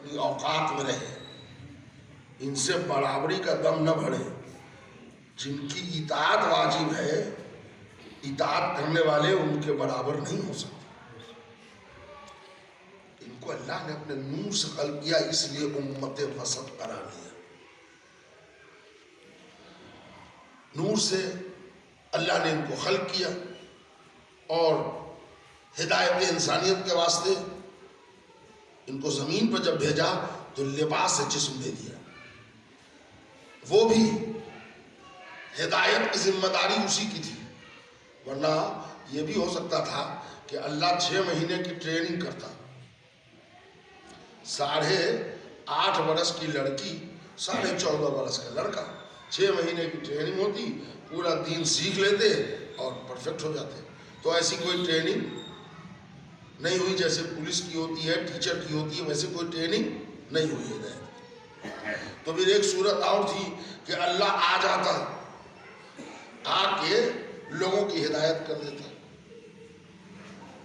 اپنی اوقات میں رہے، ان سے برابری کا دم نہ بڑھے۔ جن کی اطاعت واجب ہے، اطاعت کرنے والے ان کے برابر نہیں ہو سکتے۔ ان کو اللہ نے اپنے نور سے خلق کیا، اس لیے امت وسط قرار دیا۔ نور سے اللہ نے ان کو خلق کیا اور ہدایت انسانیت کے واسطے ان کو زمین پر جب بھیجا تو لباس جسم دے دیا۔ وہ بھی ہدایت کی ذمہ داری اسی کی تھی، ورنہ یہ بھی ہو سکتا تھا کہ اللہ 6 مہینے کی ٹریننگ کرتا، 8.5 برس کی لڑکی 14.5 برس کا لڑکا، 6 مہینے کی ٹریننگ ہوتی، پورا دین سیکھ لیتے اور پرفیکٹ ہو جاتے۔ تو ایسی کوئی ٹریننگ نہیں ہوئی جیسے پولیس کی ہوتی ہے، ٹیچر کی ہوتی ہے، ویسے کوئی ٹریننگ نہیں ہوئی ہدایت۔ تو پھر ایک صورت اور تھی کہ اللہ آ جاتا، آ کے لوگوں کی ہدایت کر دیتا،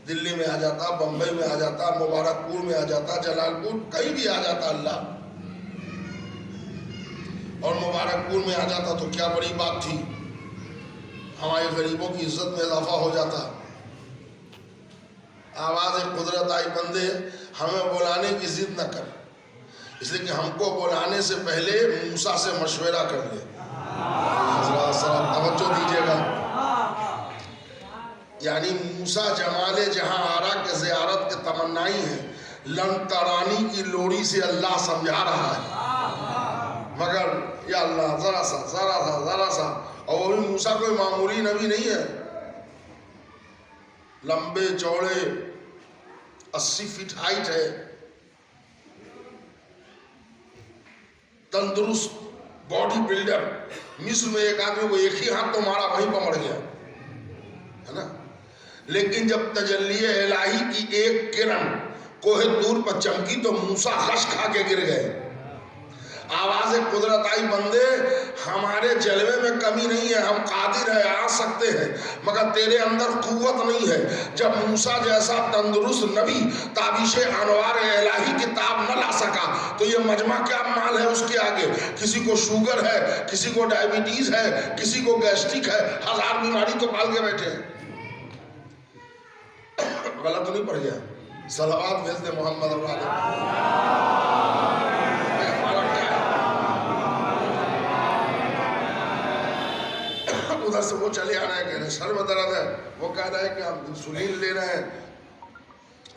دلی میں آ جاتا، بمبئی میں آ جاتا، مبارک پور میں آ جاتا، جلال پور، کہیں بھی آ جاتا اللہ، اور مبارک پور میں آ جاتا تو کیا بڑی بات تھی، ہمارے غریبوں کی عزت میں اضافہ ہو جاتا۔ آواز قدرت آئی بندے ہمیں بلانے کی ضد نہ کر، اس لیے کہ ہم کو بلانے سے پہلے موسیٰ سے مشورہ کر لے۔ ذرا توجہ دیجیے گا، یعنی موسیٰ جمال جہاں آرا کے زیارت کے تمنائی ہیں، لن ترانی کی لوڑی سے اللہ سمجھا رہا ہے، مگر یا اللہ ذرا سا، اور وہ بھی موسیٰ کوئی معمولی نبی نہیں ہے، لمبے چوڑے 80 فٹ ہائٹ ہے، تندرست باڈی بلڈر۔ مصر میں ایک آدمی کو ایک ہی ہاتھ تو مارا وہیں پر مر گیا ہے نا، لیکن جب تجلی الہی کی ایک کرن کوہ طور پر چمکی تو موسیٰ غش کھا کے گر گئے۔ آواز قدرت آئی بندے ہمارے جلوے میں کمی نہیں ہے، ہم قادر ہیں، آ سکتے ہیں، مگر تیرے اندر قوت نہیں ہے۔ جب موسیٰ جیسا تندرست نبی تابش انوار الہی کتاب نہ لا سکا تو یہ مجمع کیا مال ہے اس کے آگے؟ کسی کو شوگر ہے، کسی کو ڈائبٹیز ہے، کسی کو گیسٹرک ہے، 1000 بیماری تو پال کے بیٹھے ہیں۔ غلط نہیں پڑ گیا؟ صلوات بھیج دے محمد ادھر سے وہ چلے آ رہے ہیں، کہہ رہے ہیں سر میں درد ہے، وہ کہہ رہا ہے کہ ہم انسولین لے رہے ہیں،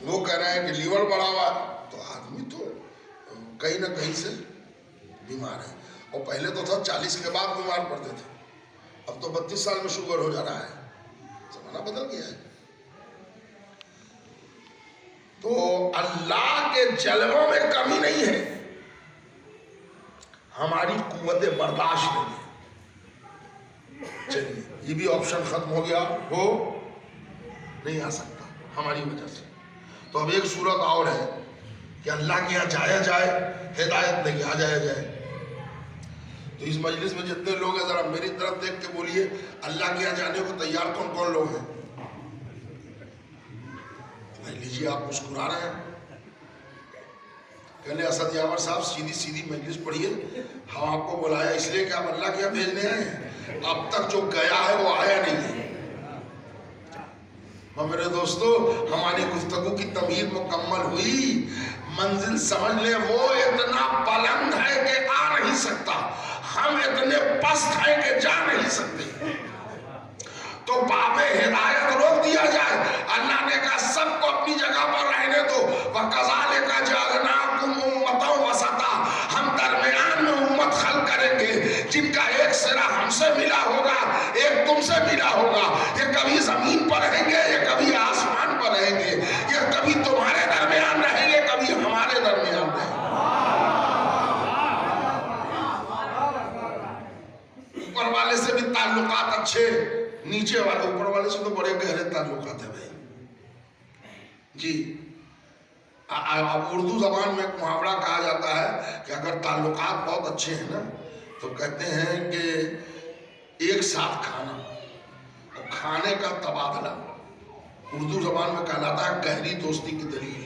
وہ کہہ رہے ہیں کہ لیور بڑھا ہوا ہے۔ تو آدمی تو کہیں نہ کہیں سے بیمار ہے، اور پہلے تو تھا 40 کے بعد بیمار پڑتے تھے، اب تو 32 سال میں شوگر ہو جا رہا ہے، زمانہ بدل گیا ہے۔ تو اللہ کے جلووں میں کمی نہیں ہے، ہماری قوت برداشت نہیں ہے۔ چلیے یہ بھی آپشن ختم ہو گیا، وہ نہیں آ سکتا ہماری وجہ سے۔ تو اب ایک صورت اور ہے کہ اللہ کے یہاں جایا جائے، ہدایت نہیں آ جایا جائے۔ تو اس مجلس میں جتنے لوگ ہیں ذرا میری طرف دیکھ کے بولیے، اللہ کے یہاں جانے کو تیار کون کون لوگ ہیں؟ لیجیے، آپ مسکرا رہے ہیں۔ کہنے اسد یاور صاحب سیدھی مجلس پڑھیے، ہم آپ کو بلایا اس لیے کہ آپ اللہ کے یہاں بھیجنے آئے ہیں، اب تک جو گیا ہے وہ آیا نہیں ہے۔ میرے دوستو، ہماری گفتگو کی تمہید مکمل ہوئی، منزل سمجھ لیں وہ اتنا بلند ہے کہ آ نہیں سکتا، ہم اتنے پست ہیں کہ جا نہیں سکتے۔ تو باب ہدایت روک دیا جائے، اللہ نے کہا سب کو اپنی جگہ پر رہنے دو، وَكَذَلِكَ جَعَلْنَاكُمْ أُمَّةً وَسَطًا، ہم درمیان میں امت خلق کریں گے جن کا ایک سرا ہم سے ملا ہوگا، ایک تم سے ملا ہوگا، یہ کبھی زمین پر رہیں گے، یہ کبھی آسمان پر رہیں گے، یہ کبھی تمہارے درمیان رہیں گے، کبھی ہمارے درمیان رہیں گے۔ اوپر والے سے بھی تعلقات اچھے، نیچے والے، اوپر والے سے تو بڑے گہرے تعلقات ہیں بھائی جی۔ اب اردو زبان میں ایک محاورہ کہا جاتا ہے کہ اگر تعلقات بہت اچھے ہیں نا تو کہتے ہیں کہ ایک ساتھ کھانا اور کھانے کا تبادلہ اردو زبان میں کہلاتا ہے گہری دوستی کی دلیل۔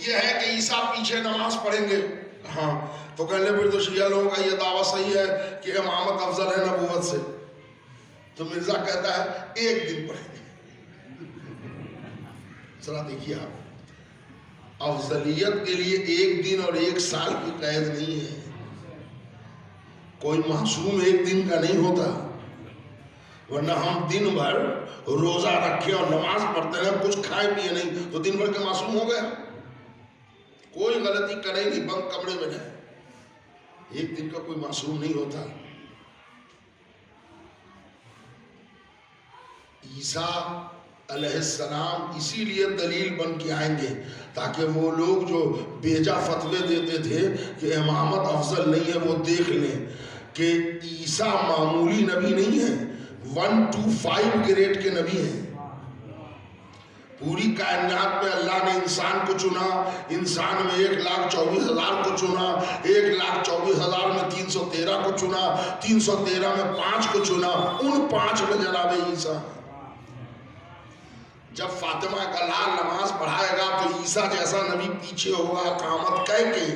یہ ہے کہ عیسیٰ پیچھے نماز پڑھیں گے. ہاں تو کہنے پھر تو شیعہ لوگوں کا یہ دعویٰ صحیح ہے کہ امامت افضل ہے نبوت سے. تو مرزا کہتا ہے ایک دن پڑھیں گے. ذرا دیکھیے آپ، افضلیت کے لیے ایک دن اور ایک سال کی قید نہیں ہے. کوئی معصوم ایک دن کا نہیں ہوتا، ورنہ ہم دن بھر روزہ رکھے اور نماز پڑھتے ہیں، کچھ کھائے پیے نہیں، تو دن بھر کے معصوم ہو گیا. کوئی غلطی کرے نہیں، بند کمرے میں رہے، ایک دن کا کوئی معصوم نہیں ہوتا. عیسیٰ علیہ السلام اسی لیے دلیل بن کے آئیں گے تاکہ وہ لوگ جو بیجا فتوے دیتے تھے کہ امامت افضل نہیں ہے وہ دیکھ لیں کہ عیسیٰ معمولی نبی نہیں ہے، 1 to 5 گریڈ کے نبی ہیں. پوری کائنات میں اللہ نے انسان کو چنا، انسان میں 1,24,000 کو چنا، 1,24,000 میں 313 کو چنا، 313 میں 5 کو چنا، ان 5 میں جناب عیسیٰ. جب فاطمہ کا لال نماز پڑھائے گا تو عیسیٰ جیسا نبی پیچھے ہوگا قامت کہہ کے.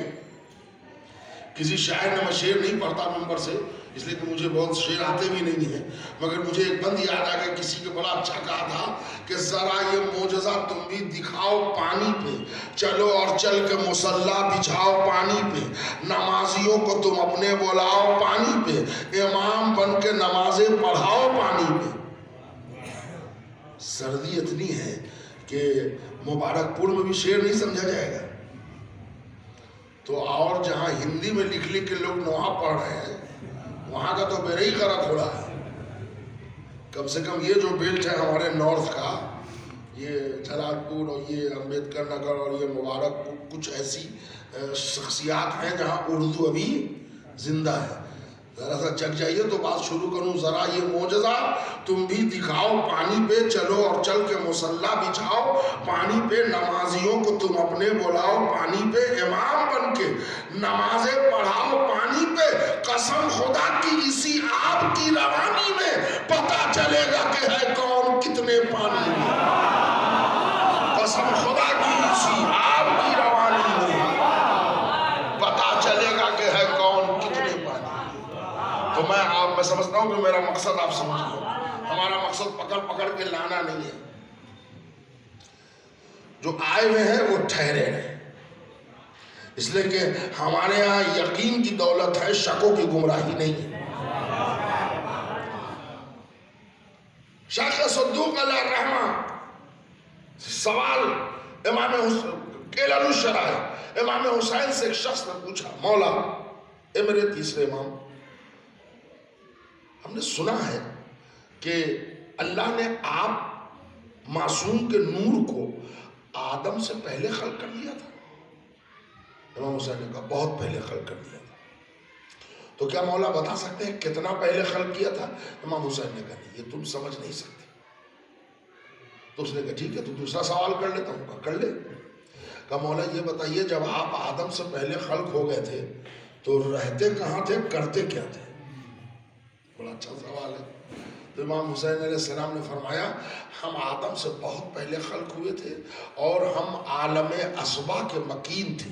کسی شاعر نے، میں شعر نہیں پڑھتا ممبر سے اس لیے کہ مجھے بہت شعر آتے بھی نہیں ہیں، مگر مجھے ایک بند یاد آ گیا، کسی کے بڑا اچھا کہا تھا کہ ذرا یہ معجزہ تم بھی دکھاؤ پانی پہ، چلو اور چل کے مصلی بچھاؤ پانی پہ، نمازیوں کو تم اپنے بلاؤ پانی پہ، امام بن کے نمازیں پڑھاؤ پانی پہ. سردی اتنی ہے کہ مبارک پور میں بھی شعر نہیں سمجھا جائے گا. تو اور جہاں ہندی میں لکھ لکھ کے لوگ نوحہ پڑھ رہے ہیں وہاں کا تو میرا ہی غرق ہو رہا ہے. کم سے کم یہ جو بیلٹ ہے ہمارے نارتھ کا، یہ جلال پور اور یہ امبیدکر نگر اور یہ مبارک پور، کچھ ایسی شخصیات ہیں جہاں اردو ابھی زندہ ہے. ذرا سا جگ جائیے تو بات شروع کروں. ذرا یہ معجزہ تم بھی دکھاؤ پانی پہ، چلو اور چل کے مصلی بچھاؤ پانی پہ، نمازیوں کو تم اپنے بلاؤ پانی پہ، امام بن کے نمازیں پڑھاؤ پانی پہ. قسم خدا کی اسی آب کی روانی میں پتہ چلے گا کہ ہے کون کتنے پانی میں. قسم خدا کی اسی آب کی روانی میں پتہ چلے گا کہ ہے کون کتنے پانی. تو میں سمجھتا ہوں کہ میرا مقصد آپ سمجھ لو. ہمارا مقصد پکڑ پکڑ کے لانا نہیں ہے. جو آئے ہوئے ہیں وہ ٹھہرے رہے، اس لیے کہ ہمارے ہاں یقین کی دولت ہے، شکوں کی گمراہی نہیں ہے. شیخ صدوق علیہ الرحمہ سوال امام کیلن الشرائع امام حسین سے ایک شخص نے پوچھا، مولا اے میرے تیسرے امام، ہم نے سنا ہے کہ اللہ نے آپ معصوم کے نور کو آدم سے پہلے خلق کر لیا تھا. امام حسین نے کہا بہت پہلے خلق کر لیا تھا. تو کیا مولا بتا سکتے ہیں کتنا پہلے خلق کیا تھا؟ امام حسین نے کہا نہیں، یہ تم سمجھ نہیں سکتے. تو اس نے کہا ٹھیک ہے تو دوسرا سوال کر لیتا ہوں. کہا کر لے. کہا مولا یہ بتائیے جب آپ آدم سے پہلے خلق ہو گئے تھے تو رہتے کہاں تھے، کرتے کیا تھے؟ بڑا اچھا سوال ہے. تو امام حسین علیہ السلام نے فرمایا ہم آدم سے بہت پہلے خلق ہوئے تھے اور ہم عالم اسبا کے مکین تھے.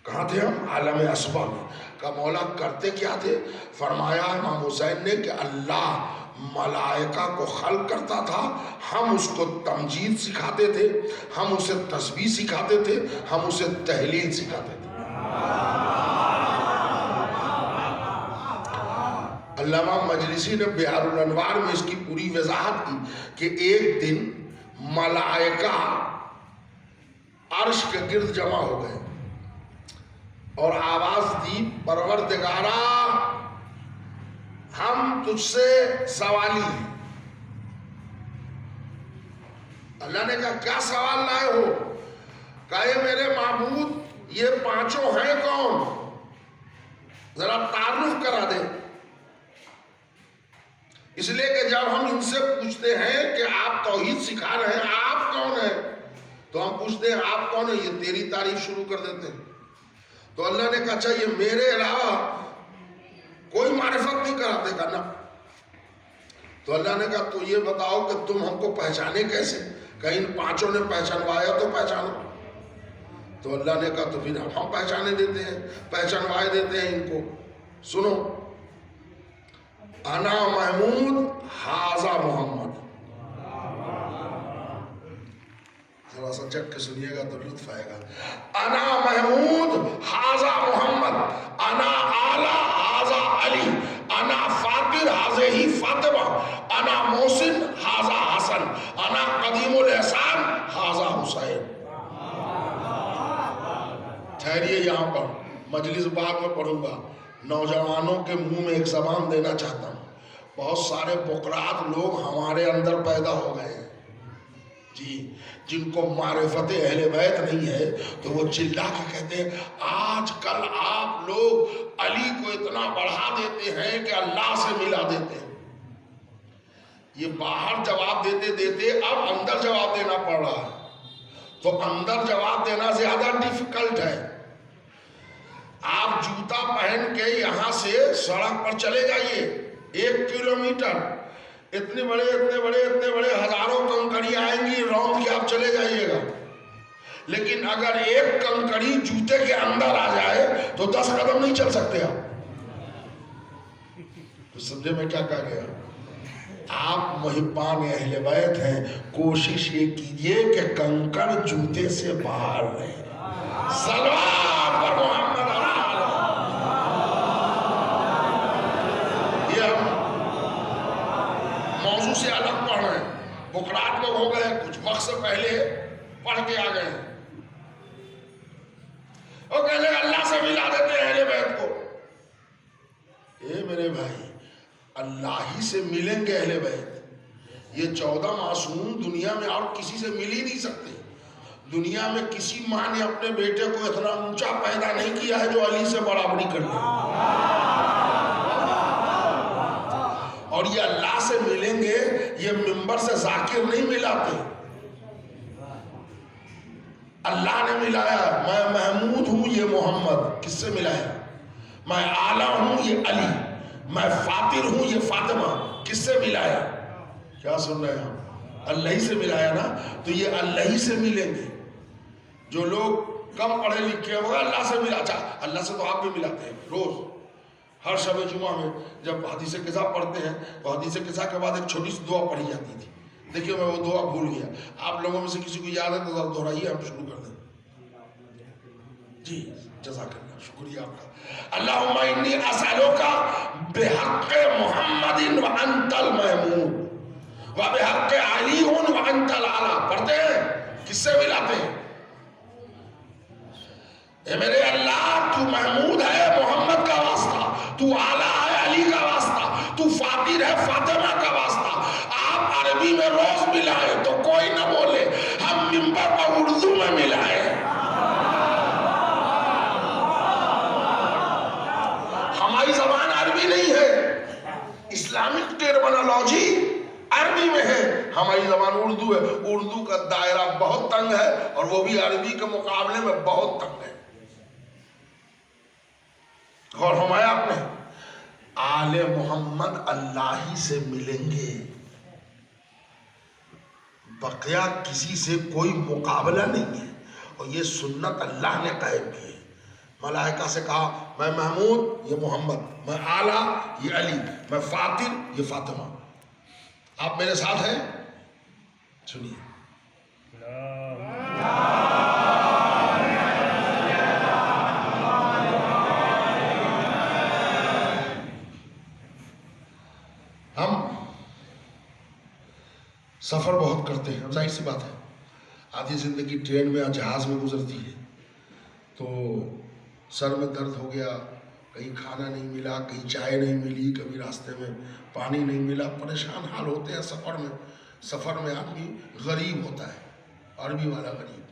کہاں تھے ہم؟ عالم اسبا میں. کہا مولا کرتے کیا تھے؟ فرمایا امام حسین نے کہ اللہ ملائکہ کو خلق کرتا تھا، ہم اس کو تمجید سکھاتے تھے، ہم اسے تسبیح سکھاتے تھے، ہم اسے تحلیل سکھاتے تھے. علامہ مجلسی نے بحار الانوار میں اس کی پوری وضاحت کی کہ ایک دن ملائکہ عرش کے گرد جمع ہو گئے اور آواز دی پروردگارا ہم تجھ سے سوالی ہیں. اللہ نے کہا کیا سوال لائے ہو؟ کہا اے میرے معبود یہ پانچوں ہیں کون؟ ذرا تعارف کرا دے. اس لیے کہ جب ہم ان سے پوچھتے ہیں کہ آپ توحید سکھا رہے ہیں، آپ کون ہیں؟ تو ہم پوچھتے ہیں آپ کون ہیں، یہ تیری تعریف شروع کر دیتے ہیں. تو اللہ نے کہا اچھا یہ میرے علاوہ کوئی معرفت نہیں کراتے کا نا؟ تو اللہ نے کہا تو یہ بتاؤ کہ تم ہم کو پہچانے کیسے؟ کہ ان پانچوں نے پہچانوایا تو پہچانو. تو اللہ نے کہا تو پھر ہم پہچانے دیتے ہیں، پہچانوائے دیتے ہیں ان کو. سنو، انا محمود حاذا محمد. ذرا سا چک کے سنیے گا تو لطف آئے گا. انا محمود حاذا محمد، انا اعلی حاذا علی، انا فاطر حاذہ ہی فاطمہ، انا محسن حاذا حسن، انا قدیم الاحسان حاذا حسین. ٹھہریے یہاں پر، مجلس بعد میں پڑھوں گا. نوجوانوں کے منہ میں ایک زبان دینا چاہتا ہوں. بہت سارے بقرات لوگ ہمارے اندر پیدا ہو گئے ہیں جی، جن کو معرفت اہل بیت نہیں ہے تو وہ چلا کے کہتے ہیں آج کل آپ لوگ علی کو اتنا بڑھا دیتے ہیں کہ اللہ سے ملا دیتے ہیں. یہ باہر جواب دیتے دیتے اب اندر جواب دینا پڑ رہا ہے. تو اندر جواب دینا زیادہ ڈیفیکلٹ ہے. آپ جوتا پہن کے یہاں سے سڑک پر چلے جائیے 1 کلومیٹر، اتنے بڑے ہزاروں کنکڑی آئیں گی، روند کے آپ چلے جائیے گا. لیکن اگر ایک کنکڑی جوتے کے اندر آ جائے تو 10 قدم نہیں چل سکتے آپ. تو سمجھے میں کیا کہا گیا؟ آپ محبان اہل بیت ہیں، کوشش یہ کیجئے کہ کنکڑ جوتے سے باہر رہے. صلوات پر محمد. یہ ہم موضوع سے الگ پڑھ رہے ہیں. بقرات لوگ ہو گئے کچھ وقت سے پہلے پڑھ کے آ گئے ہیں. وہ کہتے ہیں اللہ سے ملا دیتے ہیں اہل بیت کو. اے میرے بھائی، اللہ ہی سے ملیں گے اہل بیت. یہ 14 معصوم دنیا میں اور کسی سے مل ہی نہیں سکتے. دنیا میں کسی ماں نے اپنے بیٹے کو اتنا اونچا پیدا نہیں کیا ہے جو علی سے برابری کر لے. اور یہ اللہ سے ملیں گے، یہ منبر سے ذاکر نہیں ملاتے. اللہ نے ملایا. میں محمود ہوں، یہ محمد. کس سے ملایا؟ میں اعلیٰ ہوں، یہ علی. میں فاطر ہوں، یہ فاطمہ. کس سے ملایا؟ کیا سن رہے ہیں؟ اللہ ہی سے ملایا نا. تو یہ اللہ ہی سے ملیں گے. جو لوگ کم پڑھے لکھے ہیں وہ اللہ سے ملا. اچھا، اللہ سے تو آپ بھی ملاتے ہیں روز. ہر شب جمعہ میں جب حدیث قضا پڑھتے ہیں تو حدیث قضا کے بعد ایک چھوٹی سی دعا پڑھی جاتی تھی. دیکھیے میں وہ دعا بھول گیا. آپ لوگوں میں سے کسی کو یاد ہے تو ذرا دہرائیے، ہم شروع کر دیں. جی جزاک اللہ، شکریہ آپ کا. اللہم انی اسألوک بحق محمد وانت المحمود وبحق علی وانت الاعلی. پڑھتے ہیں، کس سے ملاتے ہیں؟ اے میرے اللہ، تو محمود ہے محمد کا واسطہ، تو اعلیٰ ہے علی کا واسطہ، تو فاطر ہے فاطمہ کا واسطہ. آپ عربی میں روز ملائیں تو کوئی نہ بولے، ہم منبر پر اردو میں ملائیں. ہماری زبان عربی نہیں ہے، اسلامک ٹرمنالوجی عربی میں ہے، ہماری زبان اردو ہے. اردو کا دائرہ بہت تنگ ہے اور وہ بھی عربی کے مقابلے میں بہت تنگ ہے. غور فرمایا آپ نے؟ آل محمد اللہ ہی سے ملیں گے، بقیہ کسی سے کوئی مقابلہ نہیں ہے. اور یہ سنت اللہ نے قائم کی ہے. ملائکہ سے کہا میں محمود، یہ محمد. میں اعلیٰ، یہ علی. میں فاطر، یہ فاطمہ. آپ میرے ساتھ ہیں؟ سنیے. ہم سفر بہت کرتے ہیں، ظاہر سی بات ہے. آدھی زندگی ٹرین میں یا جہاز میں گزرتی ہے. تو سر میں درد ہو گیا، کہیں کھانا نہیں ملا، کہیں چائے نہیں ملی، کبھی راستے میں پانی نہیں ملا. پریشان حال ہوتے ہیں سفر میں. سفر میں آدمی غریب ہوتا ہے، عربی والا غریب.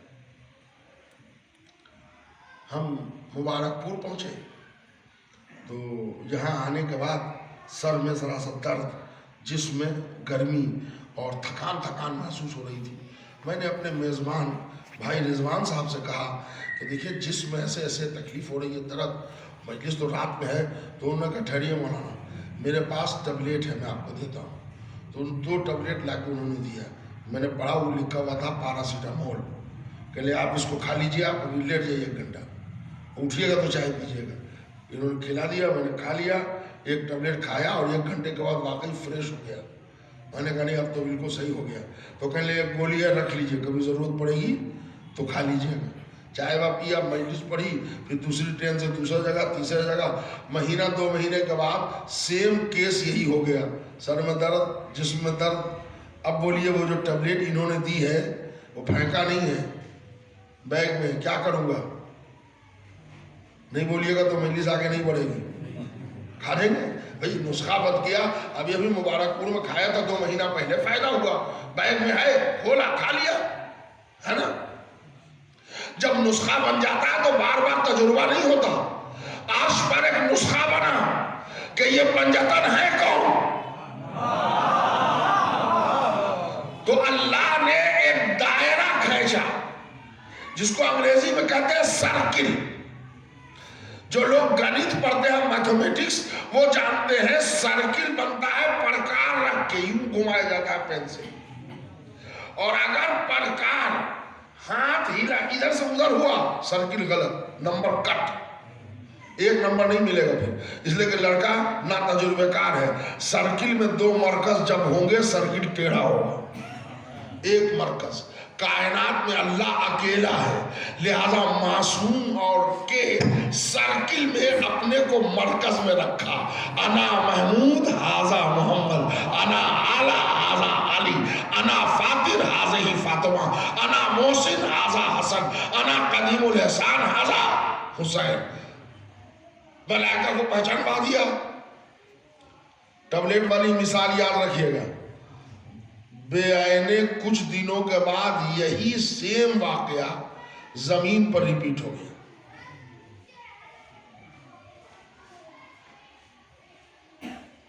ہم مبارک پور پہنچے تو یہاں آنے کے بعد سر میں ذرا سا درد، جسم میں گرمی اور تھکان محسوس ہو رہی تھی. میں نے اپنے میزبان بھائی رضوان صاحب سے کہا کہ دیکھیے جسم ایسے ایسے تکلیف ہو رہی ہے، درد. مجلس تو رات میں ہے. تو انہوں نے کہا ٹھہریے مولانا، میرے پاس ٹیبلیٹ ہے، میں آپ کو دیتا ہوں. تو ان 2 ٹیبلیٹ لا کے انہوں نے دیا. میں نے پڑھا وہ لکھا ہوا تھا پیراسیٹامول. کہ لے آپ اس کو کھا لیجیے, آپ ابھی لیٹ جائیے 1 گھنٹہ, اٹھیے گا تو چائے پیجیے گا. انہوں نے کھلا دیا, میں نے کھا لیا, 1 ٹیبلٹ کھایا اور 1 گھنٹے کے بعد واقعی فریش ہو گیا. میں نے کہا نہیں اب تو بالکل صحیح ہو گیا. تو کہنے لگے 1 گولی ہے رکھ لیجیے, کبھی ضرورت پڑے گی تو کھا لیجیے گا. چائے وا پیا, مجلس پڑھی, پھر دوسری ٹرین سے دوسرا جگہ, تیسرا جگہ. مہینہ 2 مہینے کے بعد سیم کیس یہی ہو گیا, سر میں درد, جسم میں درد. اب بولیے وہ جو ٹیبلٹ انہوں نے دی ہے وہ پھینکا نہیں ہے, بیگ میں, کیا کروں گا؟ نہیں بولیے گا تو مجلس آگے نہیں بڑھے گی. کھا دیں گے بھائی, نسخہ بد کیا. ابھی مبارک پور میں کھایا تھا 2 مہینہ پہلے, فائدہ ہوا, بیگ میں ہے, کھولا, کھا لیا, ہے نا. جب نسخہ بن جاتا ہے تو بار بار تجربہ نہیں ہوتا. آج پر ایک نسخہ بنا کہ یہ پنجتن ہے کون, تو اللہ نے ایک دائرہ کھینچا جس کو انگریزی میں کہتے ہیں سرکل. جو لوگ گنت پڑھتے ہیں, میتھمیٹکس, وہ جانتے ہیں سرکل بنتا ہے پرکار رکھ کے, یوں گھمایا جاتا ہے پین سے, اور اگر پرکار ہاتھ ہلا ادھر سے ادھر ہوا, سرکل غلط, نمبر کٹ, 1 نمبر نہیں ملے گا پھر. اس لیے کہ لڑکا نا تجربہ کار ہے. سرکل میں 2 مرکز جب ہوں گے سرکل ٹیڑھا ہوگا. 1 مرکز, کائنات میں اللہ اکیلا ہے, لہذا معصوم اور کے سرکل میں اپنے کو مرکز میں رکھا. انا محمود حاذا محمد, انا اعلی حاذا علی, انا فاطر حاذہ فاطمہ, انا محسن حاذا حسن, انا قدیم الاحسان حاذا حسین. ملائکہ کو پہچان پا دیا. ٹیبلٹ والی مثال یاد رکھیے گا. بے آئینے کچھ دنوں کے بعد یہی سیم واقعہ زمین پر ریپیٹ ہو گیا.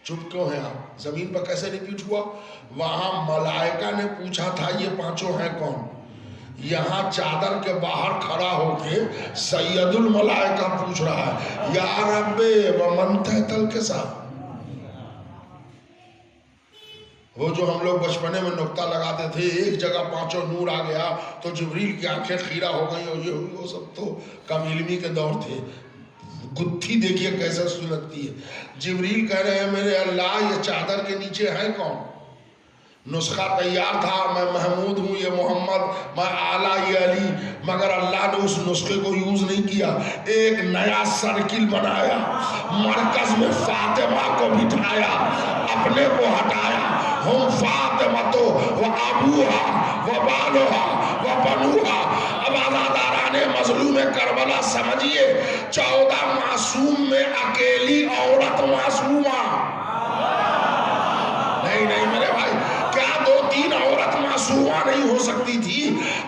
چپ کیوں ہیں آپ؟ زمین پر کیسے ریپیٹ ہوا؟ وہاں ملائکہ نے پوچھا تھا یہ 5 ہیں کون. یہاں چادر کے باہر کھڑا ہو کے سید الملائکہ پوچھ رہا ہے یا رب ومن تحت الکساء. وہ جو ہم لوگ بچپنے میں نقطہ لگاتے تھے, ایک جگہ 5 نور آ گیا تو جبریل کی آنکھیں خیرہ ہو گئی, اور یہ ہوئی, وہ سب تو کم علمی کے دور تھے. گتھی دیکھیے کیسے سلگتی ہے. جبریل کہہ رہے ہیں میرے اللہ یہ چادر کے نیچے ہے کون؟ نسخہ تیار تھا, میں محمود ہوں, یہ محمد, میں اعلیٰ, یہ علی, مگر اللہ نے اس نسخے کو یوز نہیں کیا. ایک نیا سرکل بنایا, مرکز میں فاطمہ کو بٹھایا, اپنے کو ہٹایا. ہم فاطمہ و ابوہا و بالوہا و بنوہا. اب آزاداران مظلوم کربلا سمجھیے, 14 معصوم میں اکیلی عورت معصومہ نہیں میرے بھائی. کیا 2-3 عورت معصومہ نہیں ہو سکتی تھی؟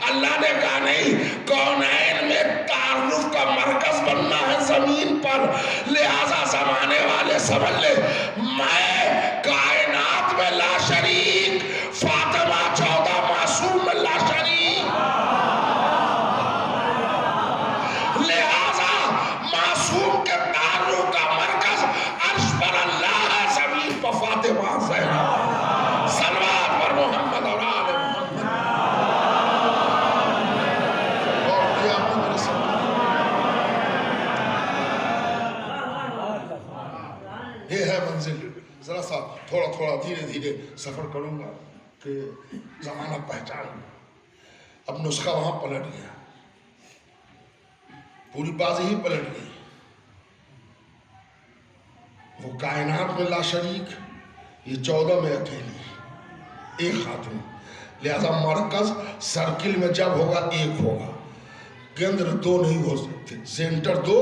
اللہ نے کہا نہیں, کونین میں تعارف کا مرکز بننا ہے زمین پر, لہذا زمانے والے سمجھ لے میں کائنات میں لا شریک, فاطمہ 14 معصوم میں لا شریک. لہذا معصوم کے تعارف کا مرکز عرش پر اللہ ہے, زمین پر فاطمہ زہرا. صلوات پر محمد اور آل محمد. اور یہ آپ نے میرے سامنے, یہ ہے منزل. ذرا سا تھوڑا دھیرے سفر کروں گا کہ زمانہ پہچان. اب نسخہ وہاں پلٹ گیا, پوری بازی ہی پلٹ گئی. وہ کائنات میں لا شریک, یہ 14 میں اکیلی, ایک خاتون. لہذا مرکز سرکل میں جب ہوگا 1 ہوگا, کیندر 2 نہیں ہو سکتے, سینٹر 2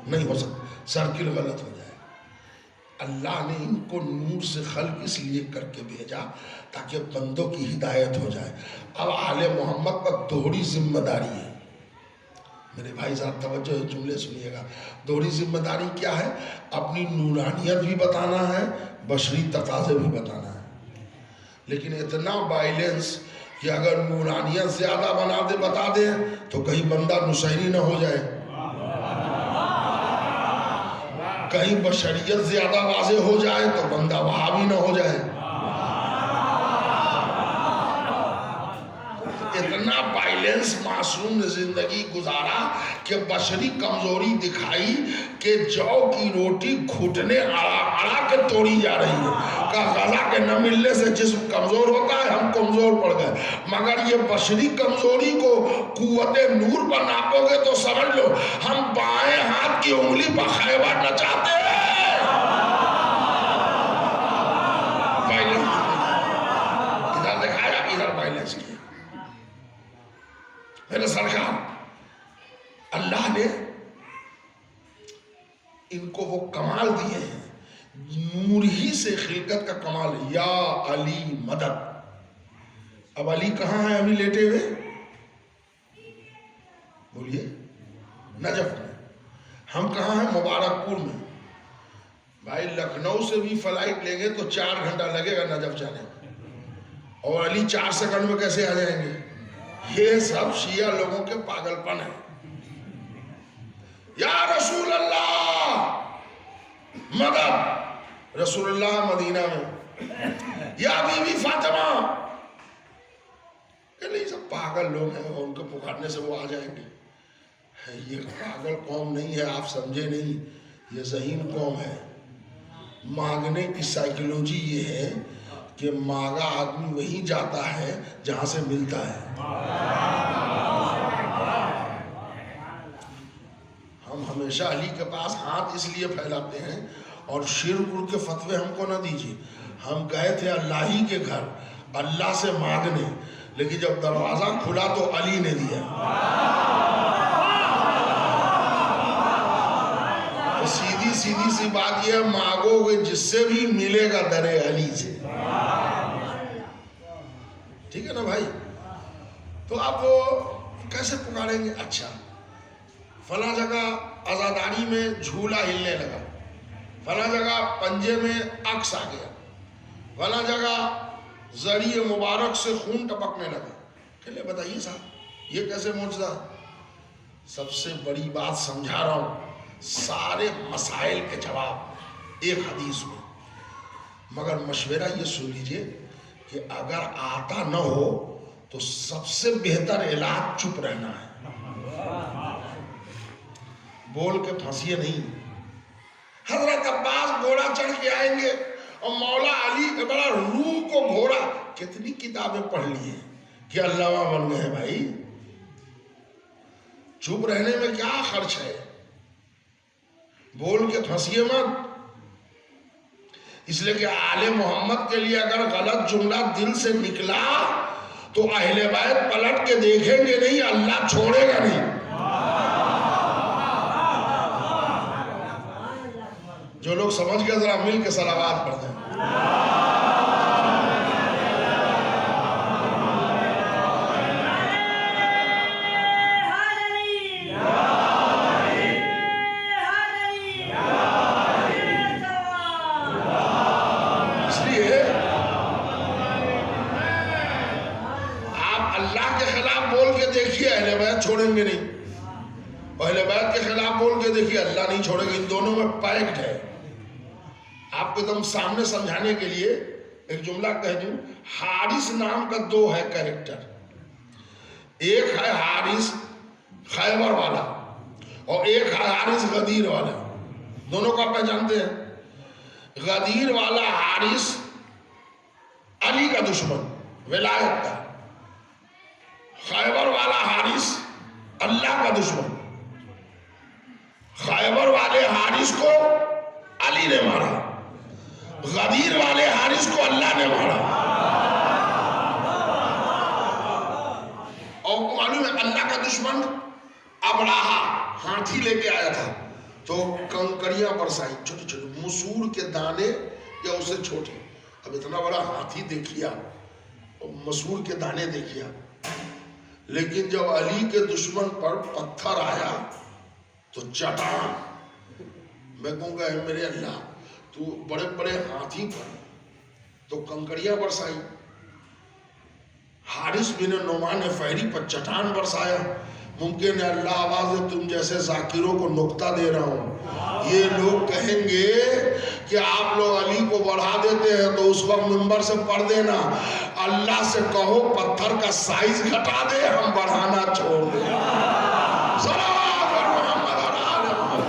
نہیں ہو سکتے, سرکل غلط ہو جائے. اللہ نے ان کو نور سے خلق اس لیے کر کے بھیجا تاکہ بندوں کی ہدایت ہو جائے. اب آل محمد پر دوہری ذمہ داری ہے. میرے بھائی ذرا توجہ جملے سنیے گا. دوہری ذمہ داری کیا ہے؟ اپنی نورانیت بھی بتانا ہے, بشری تقاضے بھی بتانا ہے. لیکن اتنا بائلنس کہ اگر نورانیت زیادہ بتا دیں تو کہیں بندہ نصیری نہ ہو جائے, کہیں بشریت زیادہ واضح ہو جائے تو بندہ وہابی نہ ہو جائے. اتنا وائلنس معصوم نے زندگی گزارا کہ بشری کمزوری دکھائی کہ جو کی روٹی گھٹنے اڑا کے توڑی جا رہی ہے، کہا غذا کے نہ ملنے سے جسم کمزور ہوتا ہے، ہم کمزور پڑ گئے، مگر یہ بشری کمزوری کو قوت نور پر ناپو گے تو سمجھ لو ہم بائیں ہاتھ کی انگلی پر خیبر نچاتے ہیں۔ ادھر دکھایا، ادھر وائلنس کیا۔ میرے سرکار اللہ نے ان کو وہ کمال دیے ہیں، نور ہی سے خلقت کا کمال، یا علی مدد۔ اب علی کہاں ہے ابھی لیٹے ہوئے؟ بولیے، نجف میں۔ ہم کہاں ہیں؟ مبارک پور میں۔ بھائی لکھنؤ سے بھی فلائٹ لیں گے تو 4 گھنٹہ لگے گا نجف جانے میں، اور علی 4 سیکنڈ میں کیسے آ جائیں گے؟ یہ سب شیعہ لوگوں کے پاگل پن ہے۔ یا رسول اللہ مدد، رسول اللہ مدینہ میں، یا بی بی فاطمہ، کہ نہیں سب پاگل لوگ ہیں، ان کو پکارنے سے وہ آ جائیں گے۔ یہ پاگل قوم نہیں ہے، آپ سمجھے نہیں، یہ ذہین قوم ہے۔ مانگنے کی سائیکلوجی یہ ہے کہ مانگا آدمی وہیں جاتا ہے جہاں سے ملتا ہے۔ ہم ہمیشہ علی کے پاس ہاتھ اس لیے پھیلاتے ہیں، اور شرک کے فتوے ہم کو نہ دیجیے۔ ہم گئے تھے اللہ ہی کے گھر اللہ سے مانگنے، لیکن جب دروازہ کھلا تو علی نے دیا۔ تو سیدھی سی بات یہ، مانگو گے جس سے بھی ملے گا در علی سے، ٹھیک ہے نا بھائی؟ تو آپ وہ کیسے پکاریں گے؟ اچھا فلاں جگہ عزاداری میں جھولا ہلنے لگا، فلاں جگہ پنجے میں عکس آ گیا، فلاں جگہ ذریعہ مبارک سے خون ٹپکنے لگا۔ کہ بتائیے صاحب یہ کیسے معجزہ؟ سب سے بڑی بات سمجھا رہا ہوں، سارے مسائل کے جواب ایک حدیث میں، مگر مشورہ یہ سن لیجئے کہ اگر آتا نہ ہو تو سب سے بہتر علاج چپ رہنا ہے، بول کے پھنسیے نہیں۔ حضرت عباس گھوڑا چڑھ کے آئیں گے اور مولا علی بڑا روح کو گھوڑا، کتنی کتابیں پڑھ لی ہیں کہ علامہ بن گئے ہیں بھائی۔ چپ رہنے میں کیا خرچ ہے، بول کے پھنسیے مت۔ اس لیے کہ آل محمد کے لیے اگر غلط جملہ دل سے نکلا تو اہل بیت پلٹ کے دیکھیں گے نہیں، اللہ چھوڑے گا نہیں۔ جو لوگ سمجھ گئے ذرا مل کے صلوات پڑھ دیں۔ اس لیے آپ اللہ کے خلاف بول کے دیکھیے، اہل بیت چھوڑیں گے نہیں، اہل بیت کے خلاف بول کے دیکھیے، اللہ نہیں چھوڑے گا۔ ان دونوں میں پیکٹ ہے۔ آپ کو ایک دم سامنے سمجھانے کے لیے ایک جملہ کہہ دوں، حارث نام کا 2 ہے کریکٹر، ایک ہے حارث خیبر والا اور ایک ہے حارث غدیر والا۔ دونوں کو آپ پہچانتے ہیں؟ غدیر والا حارث علی کا دشمن، ولایت کا، خیبر والا حارث اللہ کا دشمن۔ خیبر والے حارث کو علی نے مارا، غدیر والے حارث کو اللہ نے مارا۔ اور معلوم ہے اللہ کا دشمن ابراہا ہاتھی لے کے آیا تھا تو کنکریاں برسائی، چھوٹی چھوٹی مسور کے دانے یا اس سے چھوٹی۔ اب اتنا بڑا ہاتھی دیکھیا اور مسور کے دانے دیکھیا، لیکن جب علی کے دشمن پر پتھر آیا تو چٹان، میں کہوں گا اے میرے اللہ تو بڑے بڑے ہاتھی پر تو کنکریاں برسائی، حارث بن نعمان فہری پر چٹان برسایا۔ ممکن ہے اللہ آواز ہے تم جیسے ذاکروں کو نقطہ دے رہا ہوں، یہ لوگ کہیں گے کہ آپ لوگ علی کو بڑھا دیتے ہیں تو اس وقت منبر سے پڑھ دینا، اللہ سے کہو پتھر کا سائز گھٹا دے، ہم بڑھانا چھوڑ دیں۔ صلوات پر محمد اور آل محمد۔